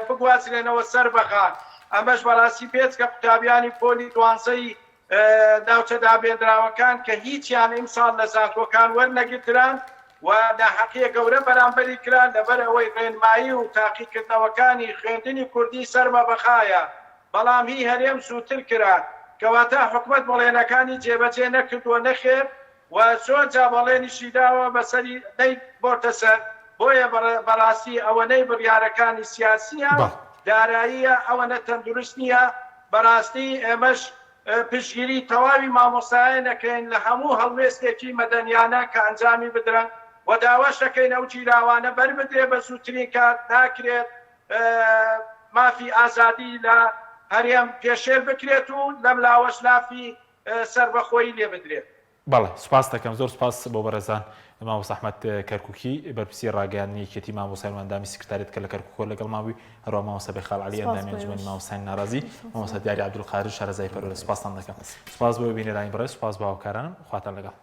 بگوازرێنەوە سەر بەخان ئەمەش بەڕاستی پێچ کە قوتابیانی پۆلی دوانزەی ناوچە دابێنراوەکان کە هیچیان ئیمساڵ لە زانکۆکان وەرنەگرتران و ناحەقیە گەورە بەرامبەری کران لەبەر ئەوەی ڕێنمایی و تاقیکردنەوەکانی خوێندنی کوردی سەرمە بەخایە بەڵام هی هەرێم زووتر کران کەواتە حکومەت بەڵێنەکانی جێبەجێ نەکردووە نەخێر و چۆن جا بەڵێنیشی داوە بەسەری نەی بۆتە سەر بۆیە بەڕاستی ئەوەنەی بڕیارەکانی سیاسیە داراییە ئەوەنە تەندروست نییە بەڕاستی ئێمەش پشگیری تەواوی مامۆستایە نەکەین لە هەموو هەڵوێستێکی مەدەنیانە کە ئەنجامی بدرن و داواش دەکەین ئەو جیراوانە بەربدرێ بە زووترین کات ناکرێت مافی ئازادی لە هەرێم پێشێر بکرێت و لەم لاوەش لافی سربەخۆیی لێ بدرێت. بەڵێ سوپاس دەکەم زۆر سپاس بۆ بەڕێزان مامۆستا ئەحمەد کەرکووکی بەرپرسی ڕاگەیاندنی یەکێتی مامۆستای ئەندامی سکرتاریەت کە لە کەرکووک لەگەڵ ماوی هەروە مامۆستا بێخاڵ عەلی ئەندامی ئەنجومەنی مامۆستایان ناڕازی مامۆستا دیاری عەبدولقادر شارەزای پەروەردە سپاسان دەکەم سپاس بۆ بینێرانی بەڕێز سپاس بۆ هاوکارانم خواتان لەگەڵ